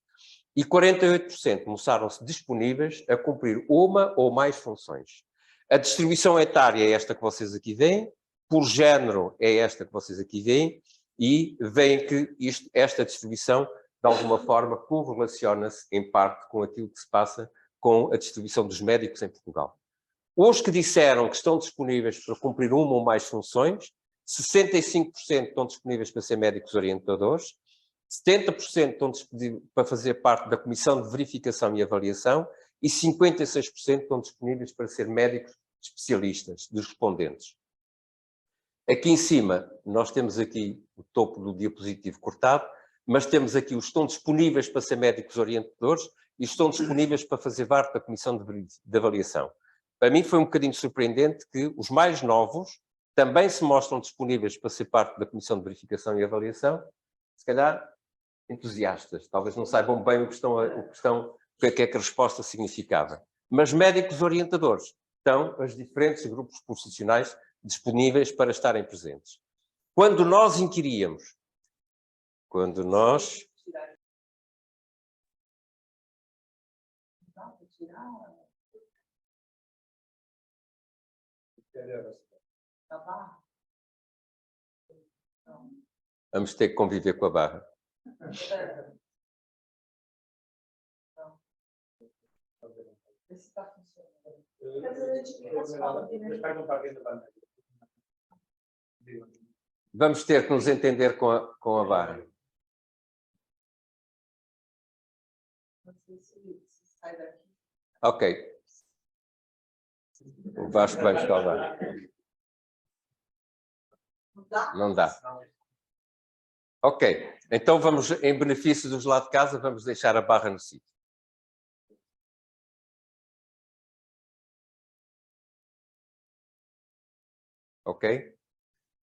E 48% mostraram-se disponíveis a cumprir uma ou mais funções. A distribuição etária é esta que vocês aqui veem, por género é esta que vocês aqui veem, e veem que esta distribuição, de alguma forma, correlaciona-se, em parte, com aquilo que se passa com a distribuição dos médicos em Portugal. Os que disseram que estão disponíveis para cumprir uma ou mais funções, 65% estão disponíveis para ser médicos orientadores, 70% estão disponíveis para fazer parte da Comissão de Verificação e Avaliação e 56% estão disponíveis para ser médicos especialistas, dos respondentes. Aqui em cima, nós temos aqui o topo do diapositivo cortado, mas temos aqui os que estão disponíveis para ser médicos orientadores e estão disponíveis para fazer parte da Comissão de Avaliação. Para mim foi um bocadinho surpreendente que os mais novos também se mostram disponíveis para ser parte da Comissão de Verificação e Avaliação, se calhar entusiastas, talvez não saibam bem o que é que a resposta significava. Mas médicos orientadores estão os diferentes grupos profissionais disponíveis para estarem presentes. Quando nós inquiríamos, vamos ter que conviver com a barra. Vamos ter que nos entender com a barra. Ok. O Vasco vai buscar a barra. Não dá. Ok. Então vamos, em benefício dos lá de casa, vamos deixar a barra no sítio. Ok?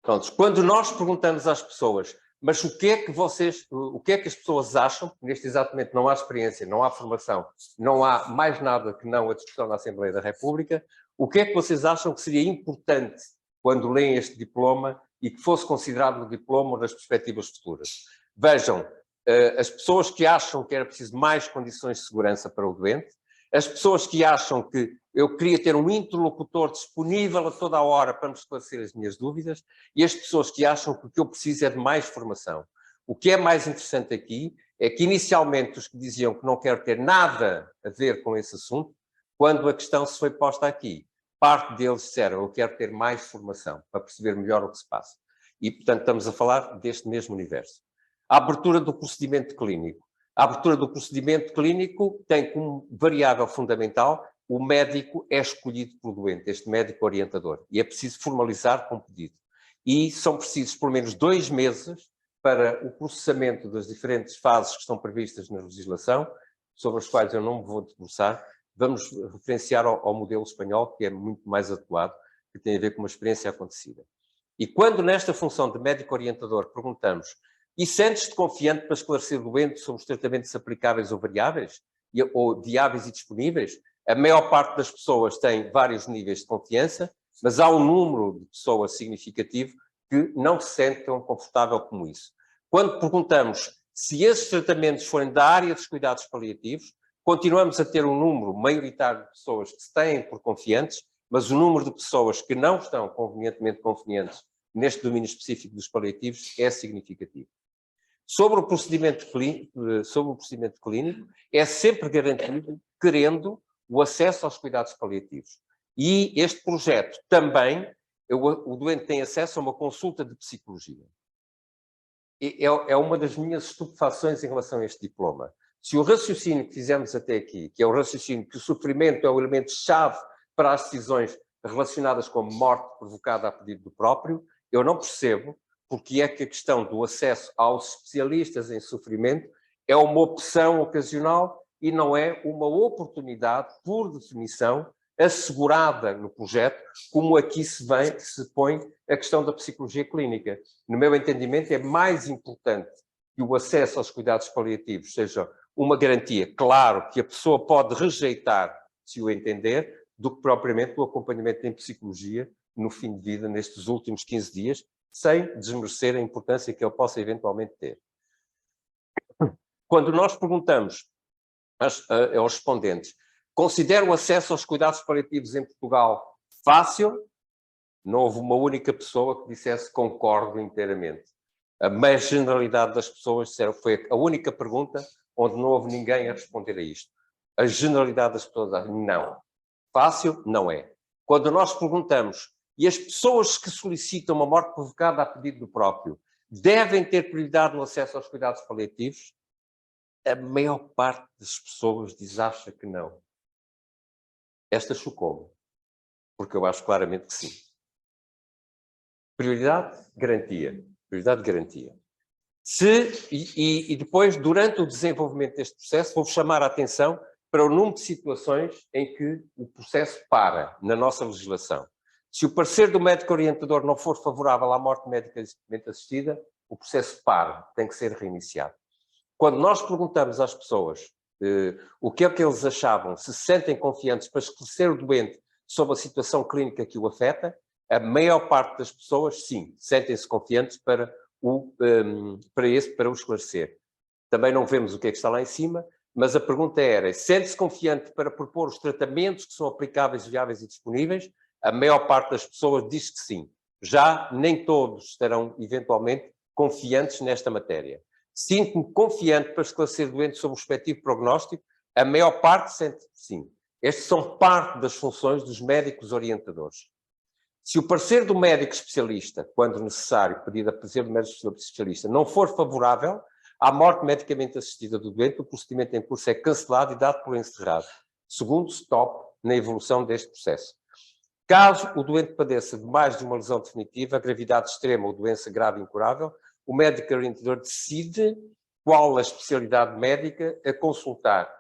Pronto. Quando nós perguntamos às pessoas Mas o que é que as pessoas acham? Neste exatamente não há experiência, não há formação, não há mais nada que não a discussão na Assembleia da República. O que é que vocês acham que seria importante quando leem este diploma e que fosse considerado no diploma nas perspectivas futuras? Vejam, as pessoas que acham que era preciso mais condições de segurança para o doente, as pessoas que acham que eu queria ter um interlocutor disponível a toda a hora para me esclarecer as minhas dúvidas, e as pessoas que acham que o que eu preciso é de mais formação. O que é mais interessante aqui é que, inicialmente, os que diziam que não quero ter nada a ver com esse assunto, quando a questão se foi posta aqui, parte deles disseram, eu quero ter mais formação para perceber melhor o que se passa. E, portanto, estamos a falar deste mesmo universo. A abertura do procedimento clínico. A abertura do procedimento clínico tem como variável fundamental o médico é escolhido pelo doente, este médico orientador, e é preciso formalizar com pedido. E são precisos pelo menos 2 meses para o processamento das diferentes fases que estão previstas na legislação, sobre as quais eu não me vou debruçar. Vamos referenciar ao modelo espanhol, que é muito mais atuado, que tem a ver com uma experiência acontecida. E quando nesta função de médico orientador perguntamos e sentes-te confiante para esclarecer o doente sobre os tratamentos aplicáveis ou variáveis, ou viáveis e disponíveis? A maior parte das pessoas tem vários níveis de confiança, mas há um número de pessoas significativo que não se sentem tão confortável como isso. Quando perguntamos se esses tratamentos forem da área dos cuidados paliativos, continuamos a ter um número maioritário de pessoas que se têm por confiantes, mas o número de pessoas que não estão convenientemente confiantes neste domínio específico dos paliativos é significativo. Sobre o procedimento clínico, é sempre garantido, querendo, o acesso aos cuidados paliativos. E este projeto também, o doente tem acesso a uma consulta de psicologia. É uma das minhas estupefações em relação a este diploma. Se o raciocínio que fizemos até aqui, que é o raciocínio que o sofrimento é o elemento-chave para as decisões relacionadas com a morte provocada a pedido do próprio, eu não percebo porque é que a questão do acesso aos especialistas em sofrimento é uma opção ocasional e não é uma oportunidade, por definição, assegurada no projeto, como aqui se põe a questão da psicologia clínica. No meu entendimento, é mais importante que o acesso aos cuidados paliativos seja uma garantia, claro, que a pessoa pode rejeitar, se o entender, do que propriamente o acompanhamento em psicologia no fim de vida, nestes últimos 15 dias, sem desmerecer a importância que ele possa eventualmente ter. Quando nós perguntamos aos respondentes, considera o acesso aos cuidados paliativos em Portugal fácil? Não houve uma única pessoa que dissesse concordo inteiramente. A maior generalidade das pessoas disseram, foi a única pergunta onde não houve ninguém a responder a isto. A generalidade das pessoas dizem, não. Fácil? Não é. Quando nós perguntamos, e as pessoas que solicitam uma morte provocada a pedido do próprio, devem ter prioridade no acesso aos cuidados paliativos? A maior parte das pessoas acha que não. Esta chocou-me, porque eu acho claramente que sim. Prioridade, garantia. Prioridade, garantia. E depois, durante o desenvolvimento deste processo, vou chamar a atenção para o número de situações em que o processo para, na nossa legislação. Se o parecer do médico orientador não for favorável à morte medicamente assistida, o processo para, tem que ser reiniciado. Quando nós perguntamos às pessoas o que é que eles achavam, se sentem confiantes para esclarecer o doente sobre a situação clínica que o afeta, a maior parte das pessoas, sim, sentem-se confiantes para o esclarecer. Também não vemos o que é que está lá em cima, mas a pergunta era, sente-se confiante para propor os tratamentos que são aplicáveis, viáveis e disponíveis? A maior parte das pessoas diz que sim. Já nem todos estarão, eventualmente, confiantes nesta matéria. Sinto-me confiante para esclarecer doentes sobre o respectivo prognóstico? A maior parte sente que sim. Estas são parte das funções dos médicos orientadores. Se o parecer do médico especialista, quando necessário, pedido a parecer do médico especialista, não for favorável à morte medicamente assistida do doente, o procedimento em curso é cancelado e dado por encerrado. Segundo stop na evolução deste processo. Caso o doente padeça de mais de uma lesão definitiva, gravidade extrema ou doença grave e incurável, o médico orientador decide qual a especialidade médica a consultar.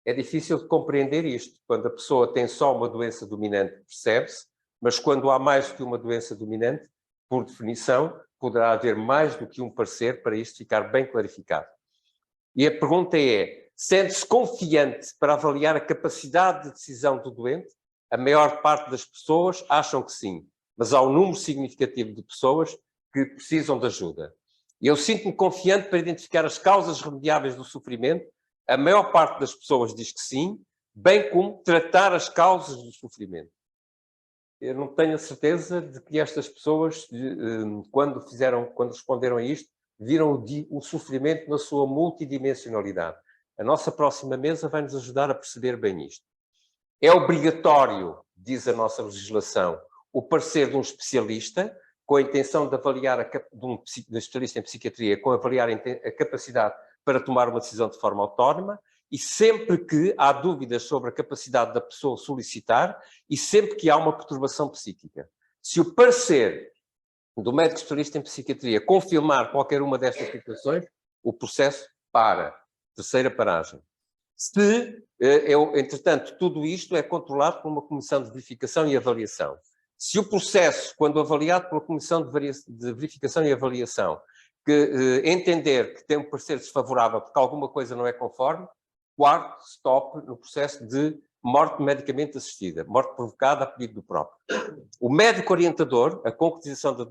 É difícil de compreender isto. Quando a pessoa tem só uma doença dominante, percebe-se, mas quando há mais do que uma doença dominante, por definição, poderá haver mais do que um parecer para isto ficar bem clarificado. E a pergunta é, sente-se confiante para avaliar a capacidade de decisão do doente? A maior parte das pessoas acham que sim, mas há um número significativo de pessoas que precisam de ajuda. Eu sinto-me confiante para identificar as causas remediáveis do sofrimento. A maior parte das pessoas diz que sim, bem como tratar as causas do sofrimento. Eu não tenho a certeza de que estas pessoas, quando responderam a isto, viram o sofrimento na sua multidimensionalidade. A nossa próxima mesa vai nos ajudar a perceber bem isto. É obrigatório, diz a nossa legislação, o parecer de um especialista, com a intenção de avaliar, de um especialista em psiquiatria, com avaliar a capacidade para tomar uma decisão de forma autónoma, e sempre que há dúvidas sobre a capacidade da pessoa solicitar, e sempre que há uma perturbação psíquica. Se o parecer do médico especialista em psiquiatria confirmar qualquer uma destas situações, o processo para. Terceira paragem. Se, entretanto, tudo isto é controlado por uma comissão de verificação e avaliação. Se o processo, quando avaliado pela comissão de verificação e avaliação, que entender que tem um parecer desfavorável porque alguma coisa não é conforme, quarto stop no processo de morte medicamente assistida, morte provocada a pedido do próprio. O médico orientador, a concretização da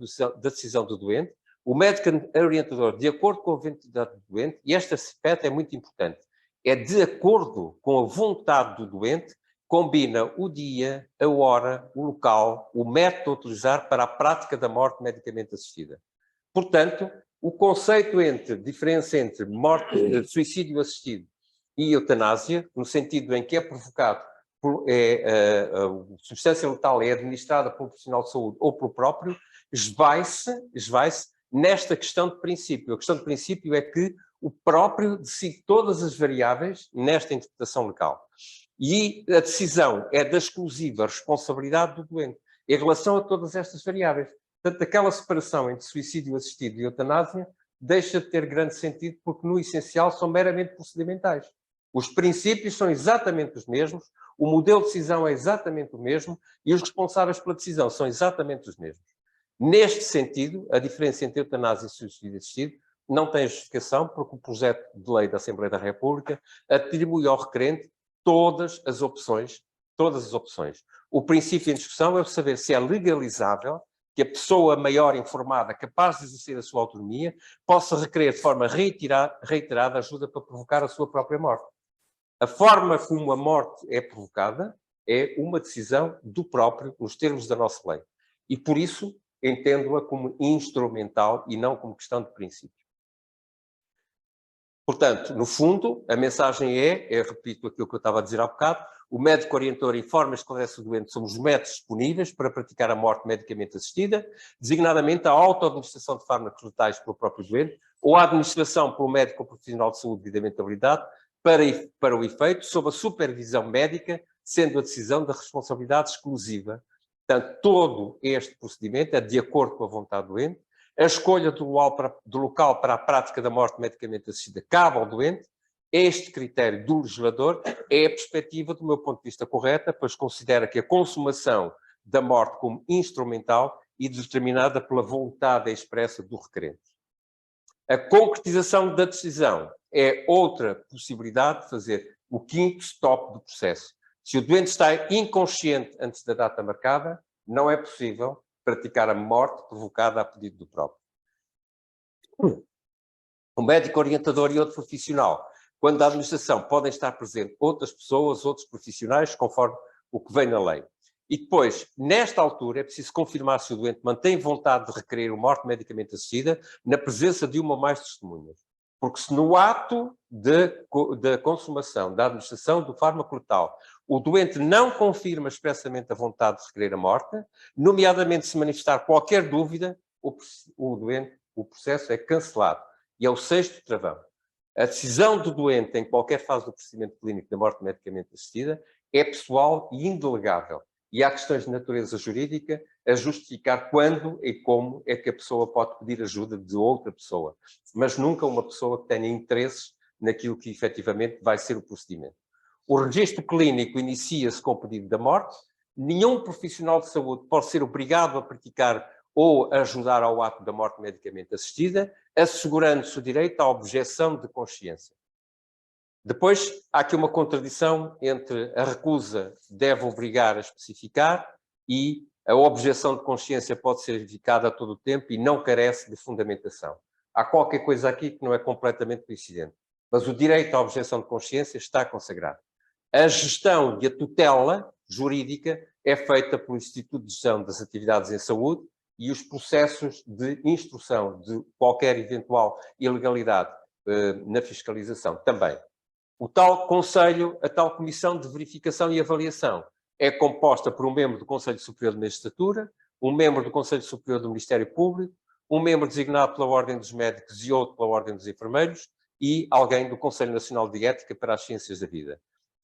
decisão do doente, o médico orientador, de acordo com a identidade do doente, e este aspecto é muito importante, é de acordo com a vontade do doente, combina o dia, a hora, o local, o método a utilizar para a prática da morte medicamente assistida. Portanto, o conceito diferença entre morte, suicídio assistido e eutanásia, no sentido em que é provocado, a substância letal é administrada por um profissional de saúde ou pelo próprio, esvai-se nesta questão de princípio. A questão de princípio é que o próprio decide todas as variáveis nesta interpretação legal. E a decisão é da exclusiva responsabilidade do doente em relação a todas estas variáveis. Portanto, aquela separação entre suicídio assistido e eutanásia deixa de ter grande sentido porque, no essencial, são meramente procedimentais. Os princípios são exatamente os mesmos, o modelo de decisão é exatamente o mesmo e os responsáveis pela decisão são exatamente os mesmos. Neste sentido, a diferença entre eutanásia e suicídio assistido não tem justificação, porque o projeto de lei da Assembleia da República atribui ao requerente todas as opções. O princípio em discussão é saber se é legalizável que a pessoa maior informada, capaz de exercer a sua autonomia, possa requerer de forma reiterada ajuda para provocar a sua própria morte. A forma como a morte é provocada é uma decisão do próprio, nos termos da nossa lei. E, por isso, entendo-a como instrumental e não como questão de princípio. Portanto, no fundo, a mensagem eu repito aquilo que eu estava a dizer há bocado, o médico orientador informa e esclarece o doente sobre os métodos disponíveis para praticar a morte medicamente assistida, designadamente a auto-administração de fármacos letais pelo próprio doente ou a administração pelo médico ou profissional de saúde devidamente habilitado para o efeito, sob a supervisão médica, sendo a decisão da responsabilidade exclusiva. Portanto, todo este procedimento é de acordo com a vontade do doente. A escolha do local para a prática da morte medicamente assistida cabe ao doente. Este critério do legislador é a perspectiva, do meu ponto de vista, correta, pois considera que a consumação da morte como instrumental e determinada pela vontade expressa do requerente. A concretização da decisão é outra possibilidade de fazer o quinto stop do processo. Se o doente está inconsciente antes da data marcada, não é possível praticar a morte provocada a pedido do próprio. O médico orientador e outro profissional, quando da administração podem estar presentes outras pessoas, outros profissionais, conforme o que vem na lei. E depois, nesta altura, é preciso confirmar se o doente mantém vontade de requerer uma morte medicamente assistida na presença de uma ou mais testemunhas. Porque se no ato da consumação, da administração do fármaco letal, o doente não confirma expressamente a vontade de requerer a morte, nomeadamente se manifestar qualquer dúvida, o processo é cancelado. E é o sexto travão. A decisão do doente em qualquer fase do procedimento clínico da morte medicamente assistida é pessoal e indelegável. E há questões de natureza jurídica a justificar quando e como é que a pessoa pode pedir ajuda de outra pessoa. Mas nunca uma pessoa que tenha interesses naquilo que efetivamente vai ser o procedimento. O registro clínico inicia-se com o pedido da morte. Nenhum profissional de saúde pode ser obrigado a praticar ou ajudar ao ato da morte medicamente assistida, assegurando-se o direito à objeção de consciência. Depois, há aqui uma contradição entre a recusa deve obrigar a especificar e a objeção de consciência pode ser verificada a todo o tempo e não carece de fundamentação. Há qualquer coisa aqui que não é completamente coincidente, mas o direito à objeção de consciência está consagrado. A gestão e a tutela jurídica é feita pelo Instituto de Gestão das Atividades em Saúde e os processos de instrução de qualquer eventual ilegalidade na fiscalização também. O tal Conselho, a tal Comissão de Verificação e Avaliação, é composta por um membro do Conselho Superior de Magistratura, um membro do Conselho Superior do Ministério Público, um membro designado pela Ordem dos Médicos e outro pela Ordem dos Enfermeiros e alguém do Conselho Nacional de Ética para as Ciências da Vida.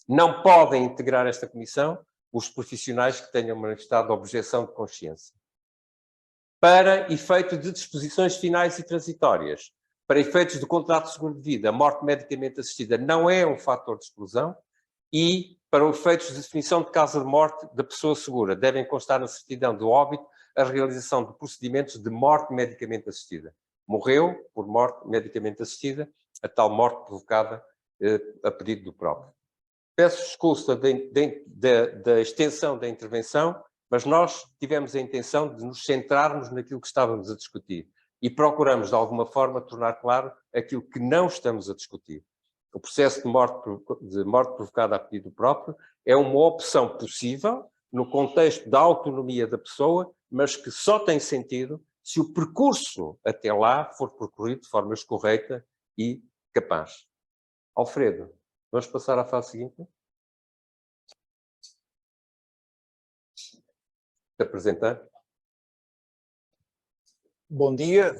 Não podem integrar esta comissão os profissionais que tenham manifestado objeção de consciência. Para efeito de disposições finais e transitórias, para efeitos de contrato de seguro de vida, a morte medicamente assistida não é um fator de exclusão e, para os efeitos de definição de causa de morte da pessoa segura, devem constar na certidão de óbito a realização de procedimentos de morte medicamente assistida. Morreu por morte medicamente assistida, a tal morte provocada a pedido do próprio. Peço desculpa da extensão da intervenção, mas nós tivemos a intenção de nos centrarmos naquilo que estávamos a discutir e procuramos, de alguma forma, tornar claro aquilo que não estamos a discutir. O processo de morte provocada a pedido próprio é uma opção possível no contexto da autonomia da pessoa, mas que só tem sentido se o percurso até lá for percorrido de forma correta e capaz. Alfredo, vamos passar à fase seguinte? Te apresentar. Bom dia.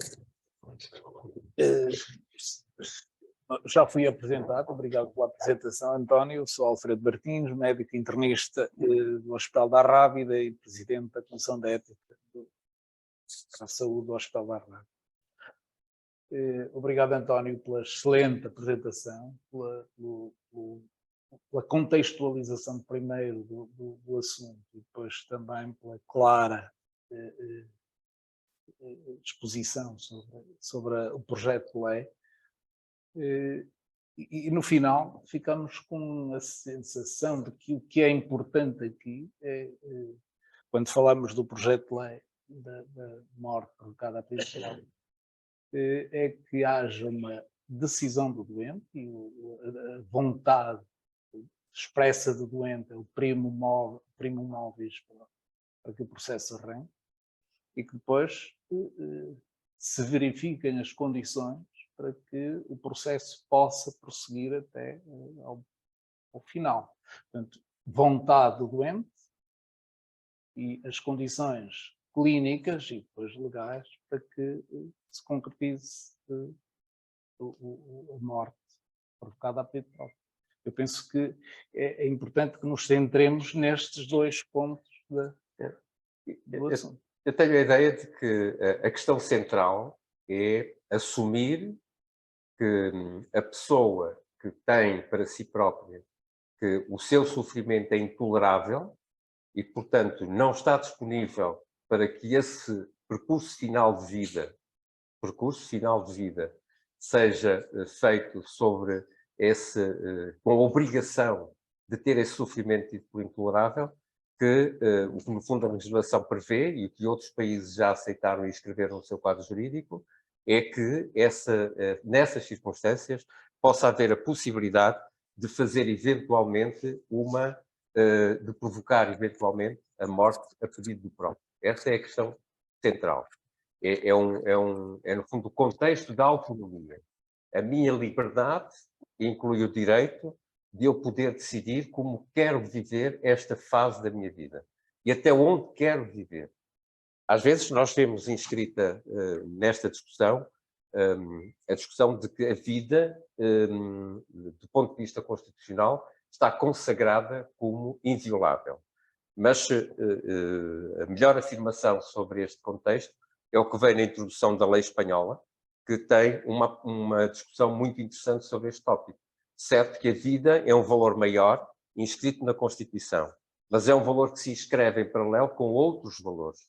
Já fui apresentado, obrigado pela apresentação, António. Sou Alfredo Martins, médico internista do Hospital da Rábida e presidente da Comissão de Ética da Saúde do Hospital da Rábida. Obrigado, António, pela excelente apresentação, pela contextualização primeiro do assunto e depois também pela clara exposição sobre o projeto de lei. E no final ficamos com a sensação de que o que é importante aqui é, quando falamos do projeto de lei da morte provocada a pedido, é que haja uma decisão do doente e a vontade expressa do doente, o primo movis para que o processo arranque, e que depois se verifiquem as condições para que o processo possa prosseguir até ao final. Portanto, vontade do doente e as condições clínicas e depois legais para que se concretize a morte provocada a pedido próprio. Eu penso que é importante que nos centremos nestes dois pontos do assunto. Eu tenho a ideia de que a questão central é assumir que a pessoa que tem para si própria que o seu sofrimento é intolerável e, portanto, não está disponível para que esse percurso final de vida seja feito sobre com a obrigação de ter esse sofrimento tido por intolerável, que, no fundo, a legislação prevê, e que outros países já aceitaram e escreveram no seu quadro jurídico, é que nessas circunstâncias possa haver a possibilidade de fazer eventualmente de provocar eventualmente a morte a pedido do próprio. Essa é a questão central. É no fundo, o contexto da autonomia. A minha liberdade inclui o direito de eu poder decidir como quero viver esta fase da minha vida e até onde quero viver. Às vezes nós vemos inscrita nesta discussão a discussão de que a vida, do ponto de vista constitucional, está consagrada como inviolável. Mas a melhor afirmação sobre este contexto é o que vem na introdução da lei espanhola, que tem uma discussão muito interessante sobre este tópico. Certo que a vida é um valor maior, inscrito na Constituição, mas é um valor que se inscreve em paralelo com outros valores.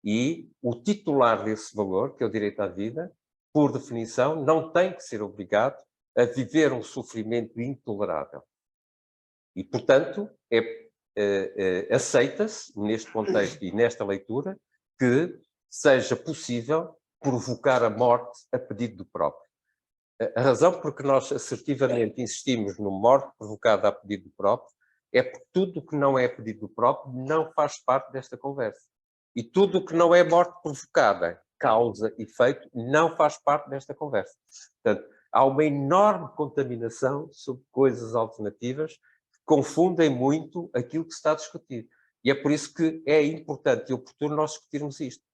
E o titular desse valor, que é o direito à vida, por definição, não tem que ser obrigado a viver um sofrimento intolerável. E, portanto, aceita-se, neste contexto e nesta leitura, que seja possível provocar a morte a pedido do próprio. A razão por que nós assertivamente insistimos no morte provocada a pedido do próprio é porque tudo o que não é a pedido do próprio não faz parte desta conversa. E tudo o que não é morte provocada, causa e efeito, não faz parte desta conversa. Portanto, há uma enorme contaminação sobre coisas alternativas que confundem muito aquilo que se está a discutir. E é por isso que é importante e oportuno nós discutirmos isto.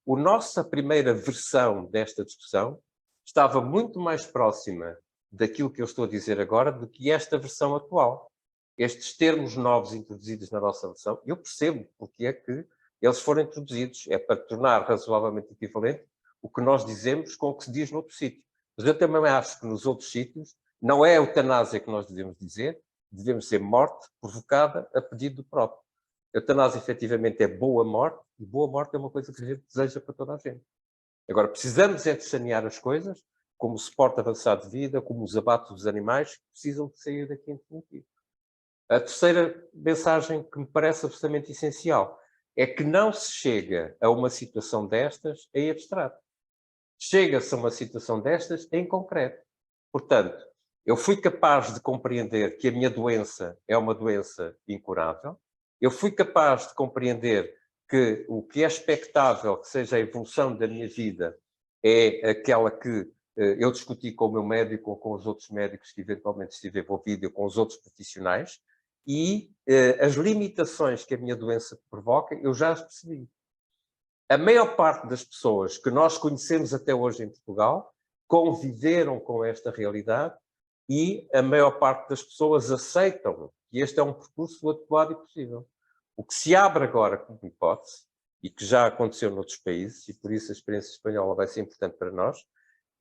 A nossa primeira versão desta discussão estava muito mais próxima daquilo que eu estou a dizer agora do que esta versão atual. Estes termos novos introduzidos na nossa versão, eu percebo porque é que eles foram introduzidos. É para tornar razoavelmente equivalente o que nós dizemos com o que se diz noutro sítio. Mas eu também acho que nos outros sítios não é a eutanásia que nós devemos dizer, devemos ser morte provocada a pedido do próprio. A eutanásia, efetivamente, é boa morte, e boa morte é uma coisa que a gente deseja para toda a gente. Agora, precisamos é de sanear as coisas, como o suporte avançado de vida, como os abates dos animais, que precisam de sair daqui em definitivo. A terceira mensagem que me parece absolutamente essencial é que não se chega a uma situação destas em abstrato. Chega-se a uma situação destas em concreto. Portanto, eu fui capaz de compreender que a minha doença é uma doença incurável, eu fui capaz de compreender que o que é expectável que seja a evolução da minha vida é aquela que eu discuti com o meu médico ou com os outros médicos que eventualmente estive envolvido, ou com os outros profissionais, e as limitações que a minha doença provoca, eu já as percebi. A maior parte das pessoas que nós conhecemos até hoje em Portugal conviveram com esta realidade e a maior parte das pessoas aceitam que este é um percurso adequado e possível. O que se abre agora como hipótese, e que já aconteceu noutros países, e por isso a experiência espanhola vai ser importante para nós,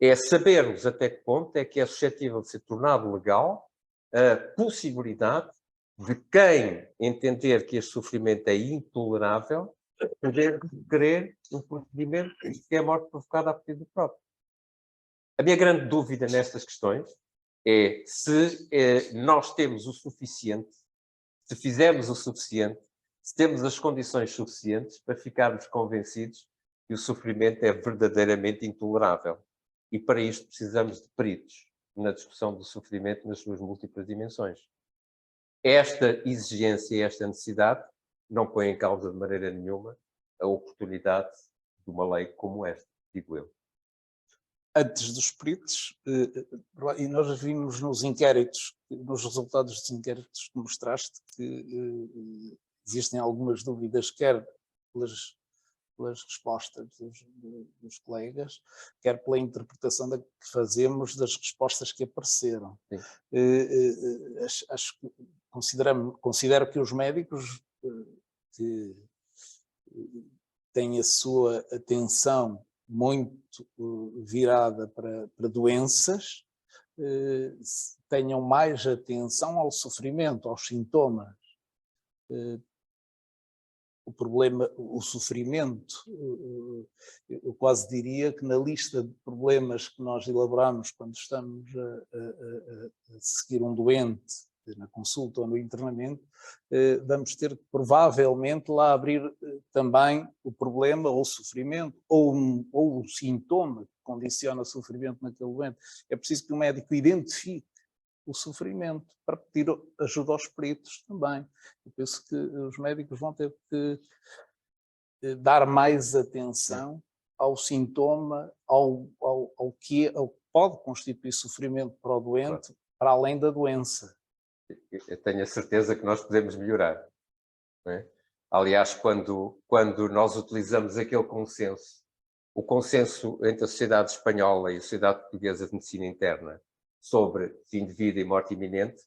é sabermos até que ponto é que é suscetível de ser tornado legal a possibilidade de quem entender que este sofrimento é intolerável poder requerer um procedimento que é a morte provocada a partir do próprio. A minha grande dúvida nestas questões é se nós temos o suficiente, se fizermos o suficiente, se temos as condições suficientes para ficarmos convencidos que o sofrimento é verdadeiramente intolerável. E para isto precisamos de peritos na discussão do sofrimento nas suas múltiplas dimensões. Esta exigência e esta necessidade não põe em causa de maneira nenhuma a oportunidade de uma lei como esta, digo eu. Antes dos peritos, e nós vimos nos inquéritos, nos resultados dos inquéritos que mostraste, que existem algumas dúvidas, quer pelas respostas dos colegas, quer pela interpretação que fazemos das respostas que apareceram. Considero que os médicos que têm a sua atenção muito virada para doenças, tenham mais atenção ao sofrimento, aos sintomas. O problema, o sofrimento, eu quase diria que na lista de problemas que nós elaboramos quando estamos a seguir um doente na consulta ou no internamento, vamos ter que provavelmente lá abrir também o problema ou o sofrimento ou o sintoma que condiciona o sofrimento naquele doente. É preciso que o médico identifique o sofrimento para pedir ajuda aos peritos também. Eu penso que os médicos vão ter que dar mais atenção ao sintoma, ao que pode constituir sofrimento para o doente, claro, para além da doença. Eu tenho a certeza que nós podemos melhorar. Não é? Aliás, quando nós utilizamos aquele consenso, o consenso entre a Sociedade Espanhola e a Sociedade Portuguesa de Medicina Interna sobre fim de vida e morte iminente,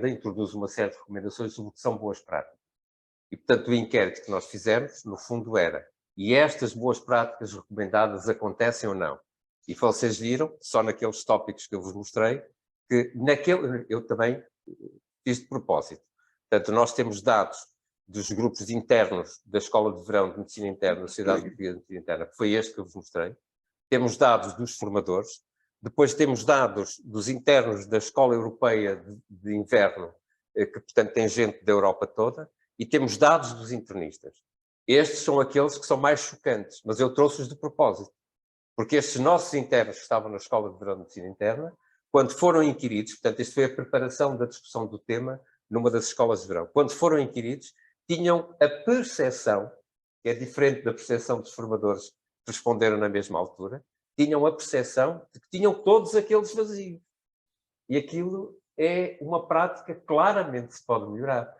introduz uma série de recomendações sobre o que são boas práticas. E, portanto, o inquérito que nós fizemos, no fundo, era: e estas boas práticas recomendadas acontecem ou não? E vocês viram, só naqueles tópicos que eu vos mostrei, que eu também fiz de propósito. Portanto, nós temos dados dos grupos internos da Escola de Verão de Medicina Interna, da Sociedade Portuguesa de Medicina Interna, que foi este que eu vos mostrei. Temos dados dos formadores, depois temos dados dos internos da Escola Europeia de Inverno, que, portanto, tem gente da Europa toda, e temos dados dos internistas. Estes são aqueles que são mais chocantes, mas eu trouxe-os de propósito, porque estes nossos internos que estavam na Escola de Verão de Medicina Interna, quando foram inquiridos, portanto, isto foi a preparação da discussão do tema numa das escolas de verão, quando foram inquiridos, tinham a percepção, que é diferente da percepção dos formadores que responderam na mesma altura, tinham a percepção de que tinham todos aqueles vazios. E aquilo é uma prática que claramente se pode melhorar.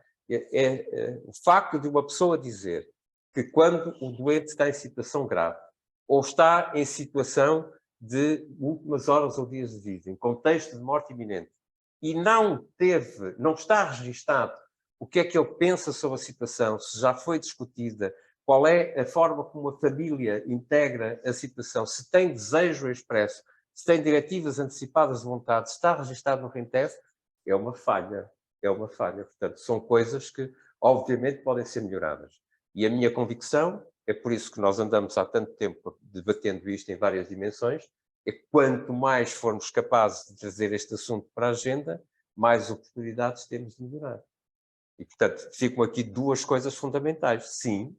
O facto de uma pessoa dizer que quando o doente está em situação grave, ou está em situação de últimas horas ou dias de vida, em contexto de morte iminente, e não está registado o que é que ele pensa sobre a situação, se já foi discutida, qual é a forma como a família integra a situação, se tem desejo expresso, se tem diretivas antecipadas de vontade, se está registado no RENTEV, é uma falha. É uma falha. Portanto, são coisas que, obviamente, podem ser melhoradas. E a minha convicção, é por isso que nós andamos há tanto tempo debatendo isto em várias dimensões, é que quanto mais formos capazes de trazer este assunto para a agenda, mais oportunidades temos de melhorar. E, portanto, ficam aqui duas coisas fundamentais. Sim,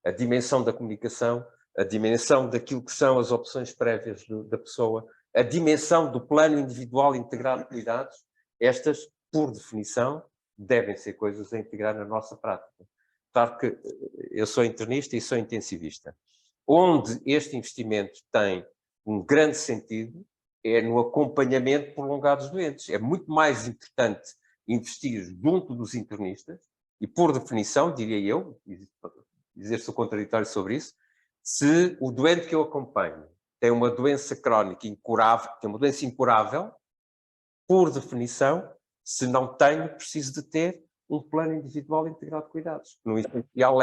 a dimensão da comunicação, a dimensão daquilo que são as opções prévias da pessoa, a dimensão do plano individual integrado de cuidados, estas, por definição, devem ser coisas a integrar na nossa prática. Claro que eu sou internista e sou intensivista. Onde este investimento tem um grande sentido é no acompanhamento prolongado dos doentes. É muito mais importante investir junto dos internistas e, por definição, diria eu, dizer-se o contraditório sobre isso, se o doente que eu acompanho tem uma doença crónica incurável, tem uma doença incurável, por definição, se não tenho, preciso de ter um plano individual integrado de cuidados. No essencial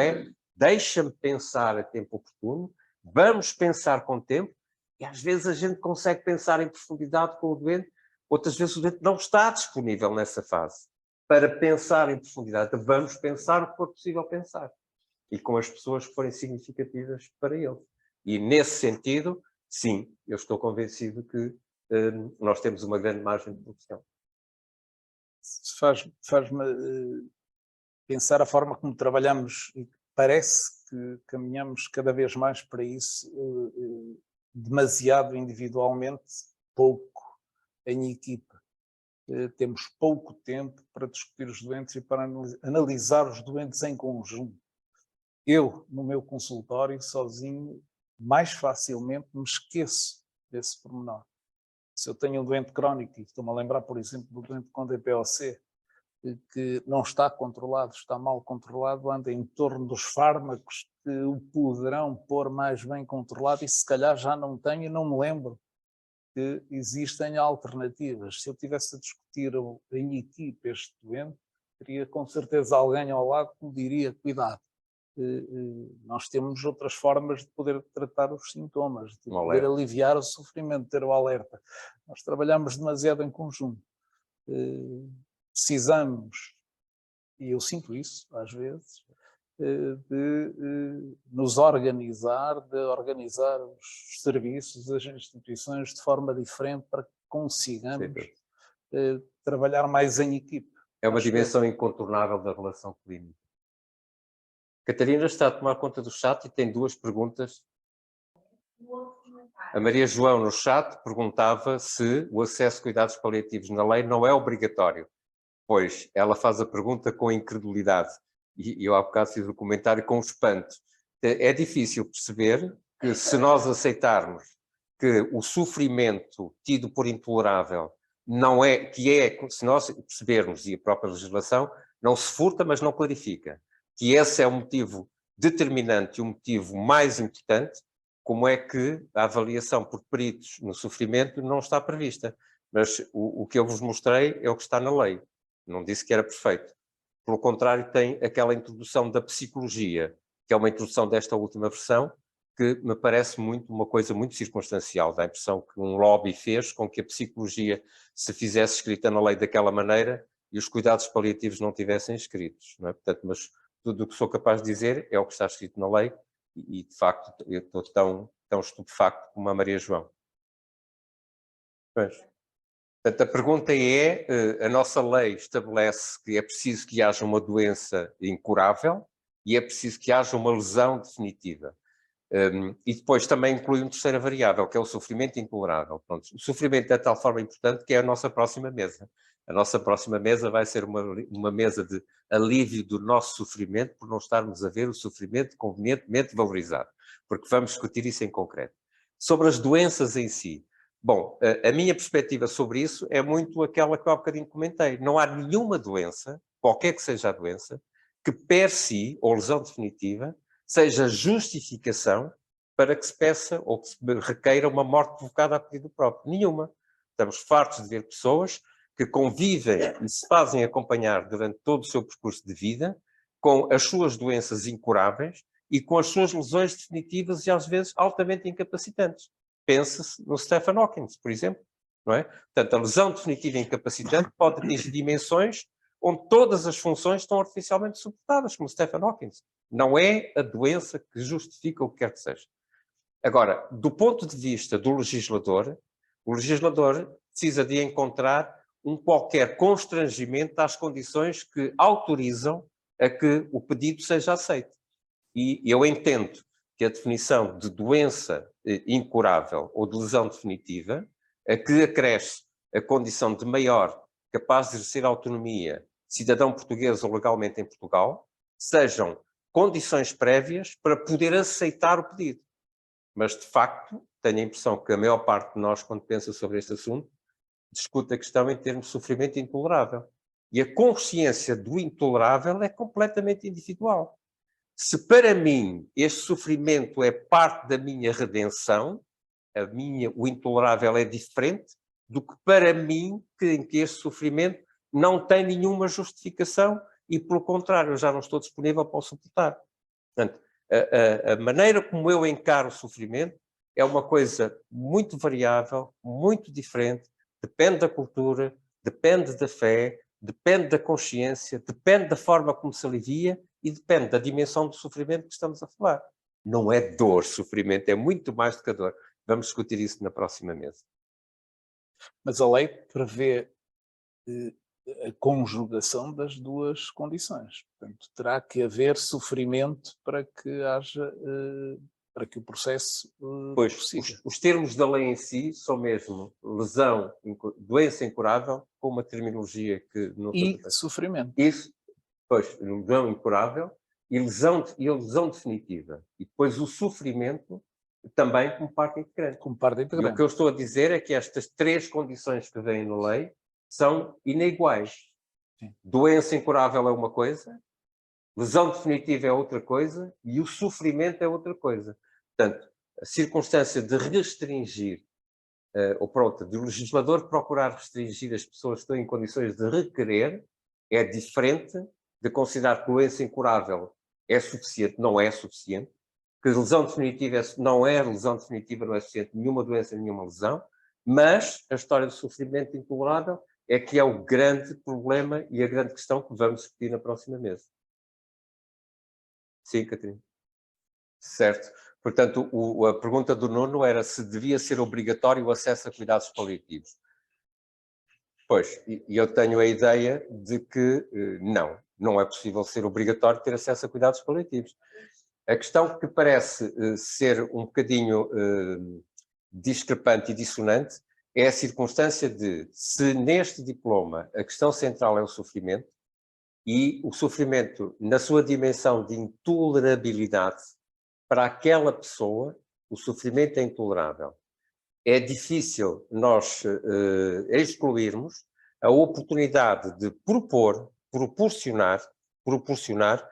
deixa-me pensar a tempo oportuno, vamos pensar com tempo, e às vezes a gente consegue pensar em profundidade com o doente, outras vezes o doente não está disponível nessa fase para pensar em profundidade. Então, vamos pensar o que for possível pensar. E com as pessoas que forem significativas para ele. E nesse sentido, sim, eu estou convencido que nós temos uma grande margem de produção. Faz-me pensar a forma como trabalhamos e parece que caminhamos cada vez mais para isso, demasiado individualmente, pouco em equipa. Temos pouco tempo para discutir os doentes e para analisar os doentes em conjunto. Eu, no meu consultório, sozinho, mais facilmente me esqueço desse pormenor. Se eu tenho um doente crónico, e estou-me a lembrar, por exemplo, do doente com DPOC, que não está controlado, está mal controlado, anda em torno dos fármacos que o poderão pôr mais bem controlado e se calhar já não tenho e não me lembro que existem alternativas. Se eu tivesse a discutir em equipe este doente, teria com certeza alguém ao lado que me diria, cuidado, nós temos outras formas de poder tratar os sintomas, de poder aliviar o sofrimento, ter o alerta. Nós trabalhamos demasiado em conjunto. Precisamos, e eu sinto isso às vezes, de nos organizar, de organizar os serviços, as instituições de forma diferente para que consigamos trabalhar mais em equipe. É uma dimensão incontornável da relação clínica. Catarina está a tomar conta do chat e tem duas perguntas. A Maria João, no chat, perguntava se o acesso a cuidados paliativos na lei não é obrigatório. Pois, ela faz a pergunta com incredulidade. E eu há bocado fiz o comentário com espanto. É difícil perceber que se nós aceitarmos que o sofrimento tido por intolerável não é, se nós percebermos, e a própria legislação, não se furta, mas não clarifica, que esse é o motivo determinante e o motivo mais importante, como é que a avaliação por peritos no sofrimento não está prevista. Mas o que eu vos mostrei é o que está na lei. Não disse que era perfeito. Pelo contrário, tem aquela introdução da psicologia, que é uma introdução desta última versão, que me parece uma coisa muito circunstancial. Dá a impressão que um lobby fez com que a psicologia se fizesse escrita na lei daquela maneira e os cuidados paliativos não tivessem escritos, não é? Portanto, mas tudo o que sou capaz de dizer é o que está escrito na lei e de facto, eu estou tão estupefacto como a Maria João. Pois. Portanto, a pergunta é, a nossa lei estabelece que é preciso que haja uma doença incurável e é preciso que haja uma lesão definitiva. E depois também inclui uma terceira variável, que é o sofrimento intolerável. Pronto, o sofrimento é de tal forma importante que é a nossa próxima mesa. A nossa próxima mesa vai ser uma mesa de alívio do nosso sofrimento por não estarmos a ver o sofrimento convenientemente valorizado, porque vamos discutir isso em concreto. Sobre as doenças em si, bom, a minha perspectiva sobre isso é muito aquela que há bocadinho comentei. Não há nenhuma doença, qualquer que seja a doença, que per si, ou lesão definitiva, seja justificação para que se peça ou que se requeira uma morte provocada a pedido próprio. Nenhuma. Estamos fartos de ver pessoas que convivem e se fazem acompanhar durante todo o seu percurso de vida com as suas doenças incuráveis e com as suas lesões definitivas e às vezes altamente incapacitantes. Pensa-se no Stephen Hawking, por exemplo. Não é? Portanto, a lesão definitiva incapacitante pode atingir dimensões onde todas as funções estão artificialmente suportadas, como Stephen Hawking. Não é a doença que justifica o que quer que seja. Agora, do ponto de vista do legislador, o legislador precisa de encontrar um qualquer constrangimento às condições que autorizam a que o pedido seja aceito. E eu entendo que a definição de doença incurável ou de lesão definitiva, a que acresce a condição de maior capaz de exercer autonomia, cidadão português ou legalmente em Portugal, sejam condições prévias para poder aceitar o pedido. Mas, de facto, tenho a impressão que a maior parte de nós, quando pensa sobre este assunto, discute a questão em termos de sofrimento intolerável. E a consciência do intolerável é completamente individual. Se para mim este sofrimento é parte da minha redenção, o intolerável é diferente do que para mim, em que este sofrimento não tem nenhuma justificação e, pelo contrário, eu já não estou disponível para o suportar. Portanto, a maneira como eu encaro o sofrimento é uma coisa muito variável, muito diferente, depende da cultura, depende da fé, depende da consciência, depende da forma como se alivia e depende da dimensão do sofrimento que estamos a falar. Não é dor, sofrimento, é muito mais do que a dor. Vamos discutir isso na próxima mesa. Mas a lei prevê a conjugação das duas condições. Portanto, terá que haver sofrimento para que haja, para que o processo Pois, prossiga. os termos da lei em si são mesmo lesão, doença incurável, com uma terminologia que não E sofrimento. isso, pois, lesão incurável e lesão definitiva. E depois o sofrimento também como parte integrante. Como parte E o que integrante. eu estou a dizer é que estas três condições que vêm na lei são iniguais. Sim. Doença incurável é uma coisa, lesão definitiva é outra coisa e o sofrimento é outra coisa. Portanto, a circunstância de restringir, ou pronto, do legislador procurar restringir as pessoas que estão em condições de requerer, é diferente de considerar que doença incurável é suficiente, não é suficiente, que lesão definitiva não é lesão definitiva, não é suficiente, nenhuma doença, nenhuma lesão, mas a história do sofrimento intolerável é que é o grande problema e a grande questão que vamos discutir na próxima mesa. Sim, Catarina. Certo. Portanto, a pergunta do Nuno era se devia ser obrigatório o acesso a cuidados paliativos. Pois, e eu tenho a ideia de que não é possível ser obrigatório ter acesso a cuidados paliativos. A questão que parece ser um bocadinho discrepante e dissonante é a circunstância de, se neste diploma a questão central é o sofrimento, e o sofrimento na sua dimensão de intolerabilidade, para aquela pessoa, o sofrimento é intolerável. É difícil nós excluirmos a oportunidade de proporcionar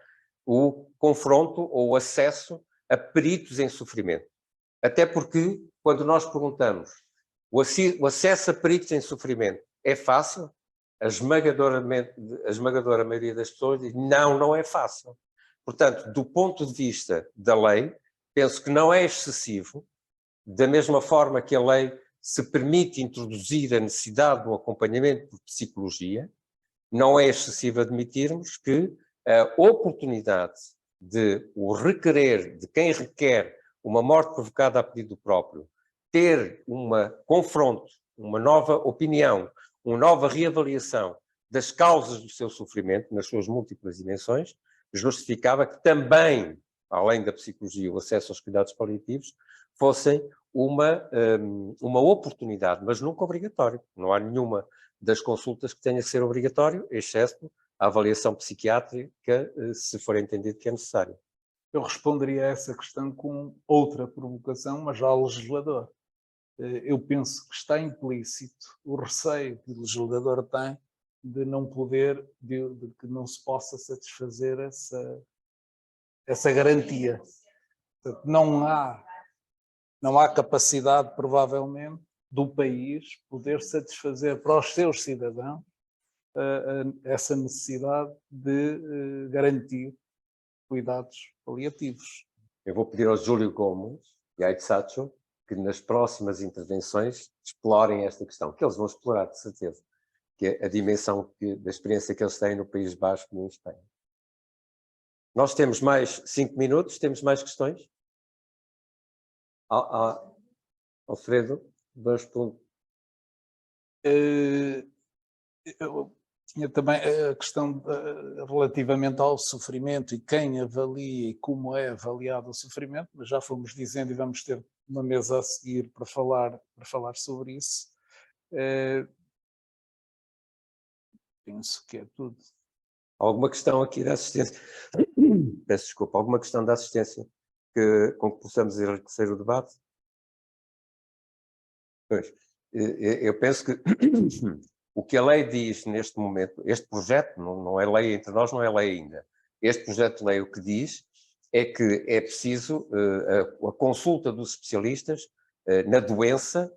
o confronto ou o acesso a peritos em sofrimento. Até porque, quando nós perguntamos o acesso a peritos em sofrimento é fácil, a esmagadora maioria das pessoas diz não é fácil. Portanto, do ponto de vista da lei, penso que não é excessivo, da mesma forma que a lei se permite introduzir a necessidade do acompanhamento por psicologia, não é excessivo admitirmos que a oportunidade de o requerer, de quem requer uma morte provocada a pedido do próprio, ter um confronto, uma nova opinião, uma nova reavaliação das causas do seu sofrimento, nas suas múltiplas dimensões, justificava que também, além da psicologia, o acesso aos cuidados paliativos, fossem uma oportunidade, mas nunca obrigatório. Não há nenhuma das consultas que tenha a ser obrigatório, exceto a avaliação psiquiátrica, se for entendido que é necessário. Eu responderia a essa questão com outra provocação, mas ao legislador. Eu penso que está implícito o receio que o legislador tem de não poder, de que não se possa satisfazer essa garantia. Portanto, não há capacidade, provavelmente, do país poder satisfazer para os seus cidadãos essa necessidade de garantir cuidados paliativos. Eu vou pedir ao Júlio Gomes e à Itzacho que nas próximas intervenções explorem esta questão, que eles vão explorar, de certeza, que é a dimensão da experiência que eles têm no País Basco e em Espanha. Nós temos mais 5 minutos, temos mais questões? Alfredo, vamos por... Eu tinha também a questão relativamente ao sofrimento e quem avalia e como é avaliado o sofrimento, mas já fomos dizendo e vamos ter uma mesa a seguir para falar sobre isso. Penso que é tudo. Alguma questão aqui da assistência? Peço desculpa. Alguma questão da assistência com que possamos enriquecer o debate? Pois, eu penso que o que a lei diz neste momento, este projeto, não é lei entre nós, não é lei ainda. Este projeto de lei o que diz é que é preciso a consulta dos especialistas na doença,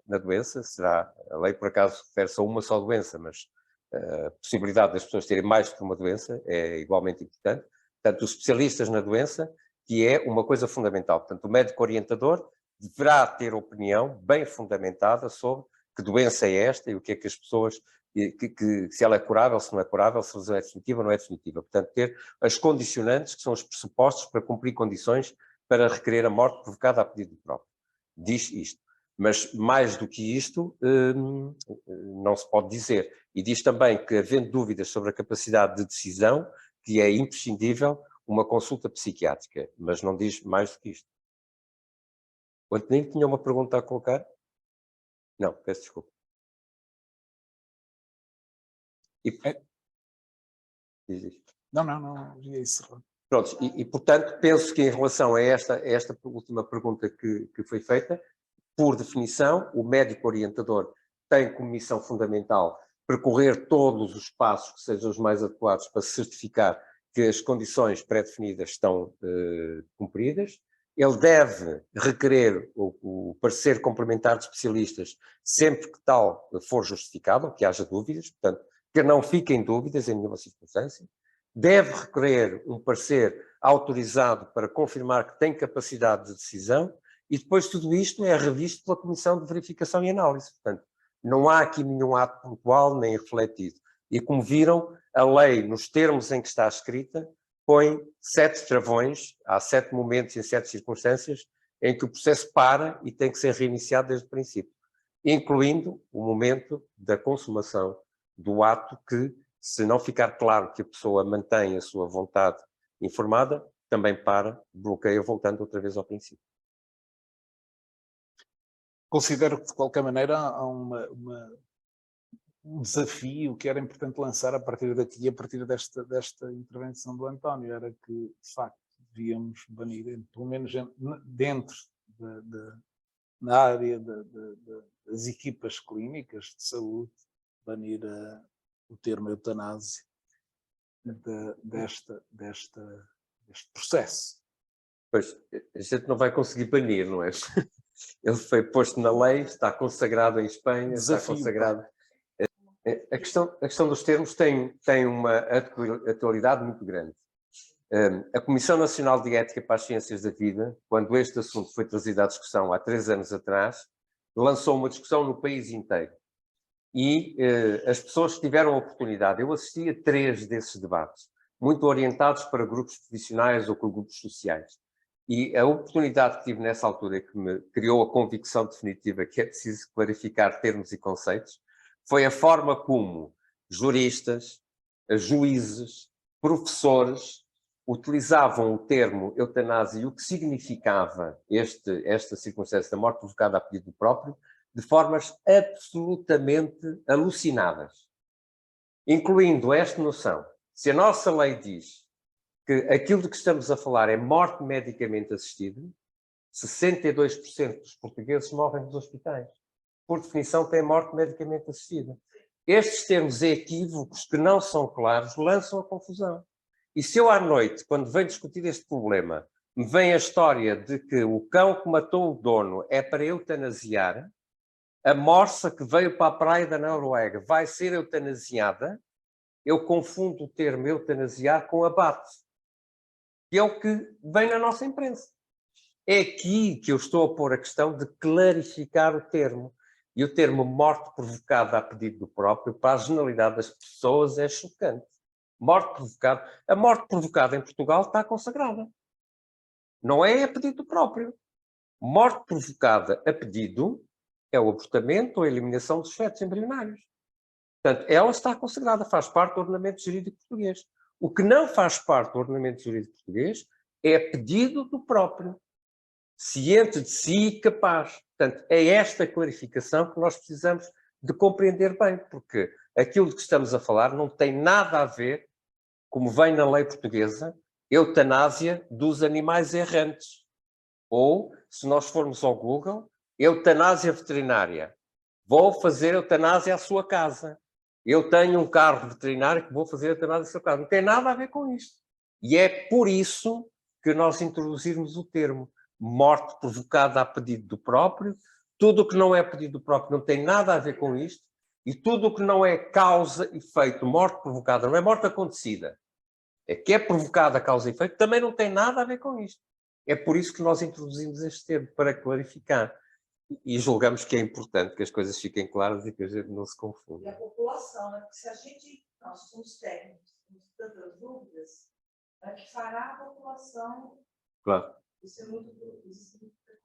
será, a lei por acaso refere-se a uma só doença, mas a possibilidade das pessoas terem mais do que uma doença é igualmente importante. Portanto, os especialistas na doença, que é uma coisa fundamental. Portanto, o médico orientador deverá ter opinião bem fundamentada sobre que doença é esta e o que é que as pessoas, se ela é curável, se não é curável, se ela é definitiva ou não é definitiva. Portanto, ter as condicionantes, que são os pressupostos para cumprir condições para requerer a morte provocada a pedido do próprio. Diz isto. Mas, mais do que isto, não se pode dizer. E diz também que, havendo dúvidas sobre a capacidade de decisão, que é imprescindível uma consulta psiquiátrica. Mas não diz mais do que isto. O Antonino tinha uma pergunta a colocar? Não, peço desculpa. Diz isto. Não, é isso. Pronto, portanto, penso que em relação a esta última pergunta que foi feita, por definição, o médico orientador tem como missão fundamental percorrer todos os passos que sejam os mais adequados para certificar que as condições pré-definidas estão cumpridas. Ele deve requerer o parecer complementar de especialistas sempre que tal for justificável, que haja dúvidas, portanto, que não fiquem dúvidas em nenhuma circunstância. Deve requerer um parecer autorizado para confirmar que tem capacidade de decisão e depois tudo isto é revisto pela Comissão de Verificação e Análise. Portanto, não há aqui nenhum ato pontual nem refletido. E como viram, a lei, nos termos em que está escrita, põe 7 travões, há 7 momentos em 7 circunstâncias em que o processo para e tem que ser reiniciado desde o princípio, incluindo o momento da consumação do ato que, se não ficar claro que a pessoa mantém a sua vontade informada, também bloqueia, voltando outra vez ao princípio. Considero que, de qualquer maneira, há um desafio que era importante lançar a partir daqui, a partir desta intervenção do António, era que, de facto, devíamos banir, pelo menos dentro na área das equipas clínicas de saúde, banir o termo eutanásia deste processo. Pois, a gente não vai conseguir banir, não é? Ele foi posto na lei, está consagrado em Espanha, Desafio, está consagrado. A questão dos termos tem uma atualidade muito grande. A Comissão Nacional de Ética para as Ciências da Vida, quando este assunto foi trazido à discussão há 3 anos atrás, lançou uma discussão no país inteiro. E as pessoas que tiveram a oportunidade, eu assisti a 3 desses debates, muito orientados para grupos profissionais ou para grupos sociais. E a oportunidade que tive nessa altura, que me criou a convicção definitiva que é preciso clarificar termos e conceitos, foi a forma como juristas, juízes, professores utilizavam o termo eutanásia e o que significava esta circunstância da morte provocada a pedido próprio, de formas absolutamente alucinadas. Incluindo esta noção. Se a nossa lei diz que aquilo de que estamos a falar é morte medicamente assistida, 62% dos portugueses morrem nos hospitais. Por definição, tem morte medicamente assistida. Estes termos equívocos, que não são claros, lançam a confusão. E se eu à noite, quando venho discutir este problema, me vem a história de que o cão que matou o dono é para eutanasiar, a morsa que veio para a praia da Noruega vai ser eutanasiada, eu confundo o termo eutanasiar com abate, que é o que vem na nossa imprensa. É aqui que eu estou a pôr a questão de clarificar o termo. E o termo morte provocada a pedido do próprio, para a generalidade das pessoas, é chocante. Morte provocada. A morte provocada em Portugal está consagrada. Não é a pedido do próprio. Morte provocada a pedido é o abortamento ou a eliminação dos fetos embrionários. Portanto, ela está consagrada, faz parte do ordenamento jurídico português. O que não faz parte do ordenamento jurídico português é pedido do próprio, ciente de si e capaz. Portanto, é esta clarificação que nós precisamos de compreender bem, porque aquilo de que estamos a falar não tem nada a ver, como vem na lei portuguesa, eutanásia dos animais errantes. Ou, se nós formos ao Google, eutanásia veterinária. Vou fazer eutanásia à sua casa. Eu tenho um carro veterinário que vou fazer eutanásia à sua casa. Não tem nada a ver com isto. E é por isso que nós introduzirmos o termo morte provocada a pedido do próprio. Tudo o que não é pedido do próprio não tem nada a ver com isto. E tudo o que não é causa e efeito, morte provocada, não é morte acontecida, é que é provocada a causa e efeito, também não tem nada a ver com isto. É por isso que nós introduzimos este termo, para clarificar. E julgamos que é importante que as coisas fiquem claras e que a gente não se confunda. E a população, né? Porque se a gente, nós somos técnicos, temos tantas dúvidas, é que fará a população... Claro. Isso é muito...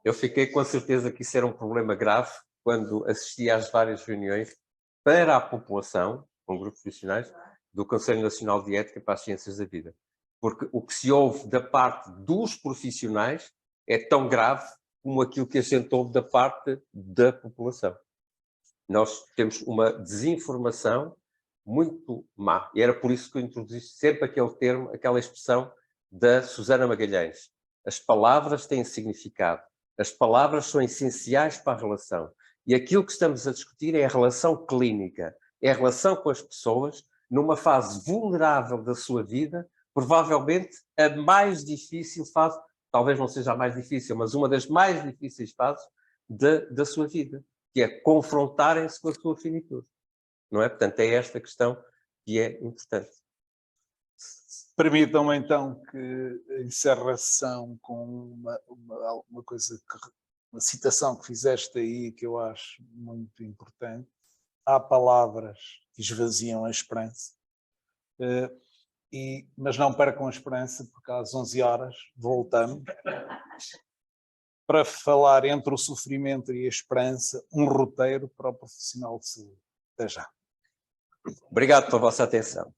Eu fiquei com a certeza que isso era um problema grave quando assisti às várias reuniões para a população, com grupos profissionais, do Conselho Nacional de Ética para as Ciências da Vida. Porque o que se ouve da parte dos profissionais é tão grave como aquilo que a gente ouve da parte da população. Nós temos uma desinformação muito má. E era por isso que eu introduzi sempre aquele termo, aquela expressão da Susana Magalhães. As palavras têm significado. As palavras são essenciais para a relação. E aquilo que estamos a discutir é a relação clínica. É a relação com as pessoas numa fase vulnerável da sua vida, provavelmente a mais difícil fase, talvez não seja a mais difícil, mas uma das mais difíceis fases da sua vida, que é confrontarem-se com a sua finitude. Não é? Portanto, é esta questão que é importante. Permitam-me então que encerre a sessão com uma coisa, uma citação que fizeste aí que eu acho muito importante. Há palavras que esvaziam a esperança, mas não percam a esperança, porque às 11 horas voltamos para falar entre o sofrimento e a esperança, um roteiro para o profissional de saúde. Até já. Obrigado pela vossa atenção.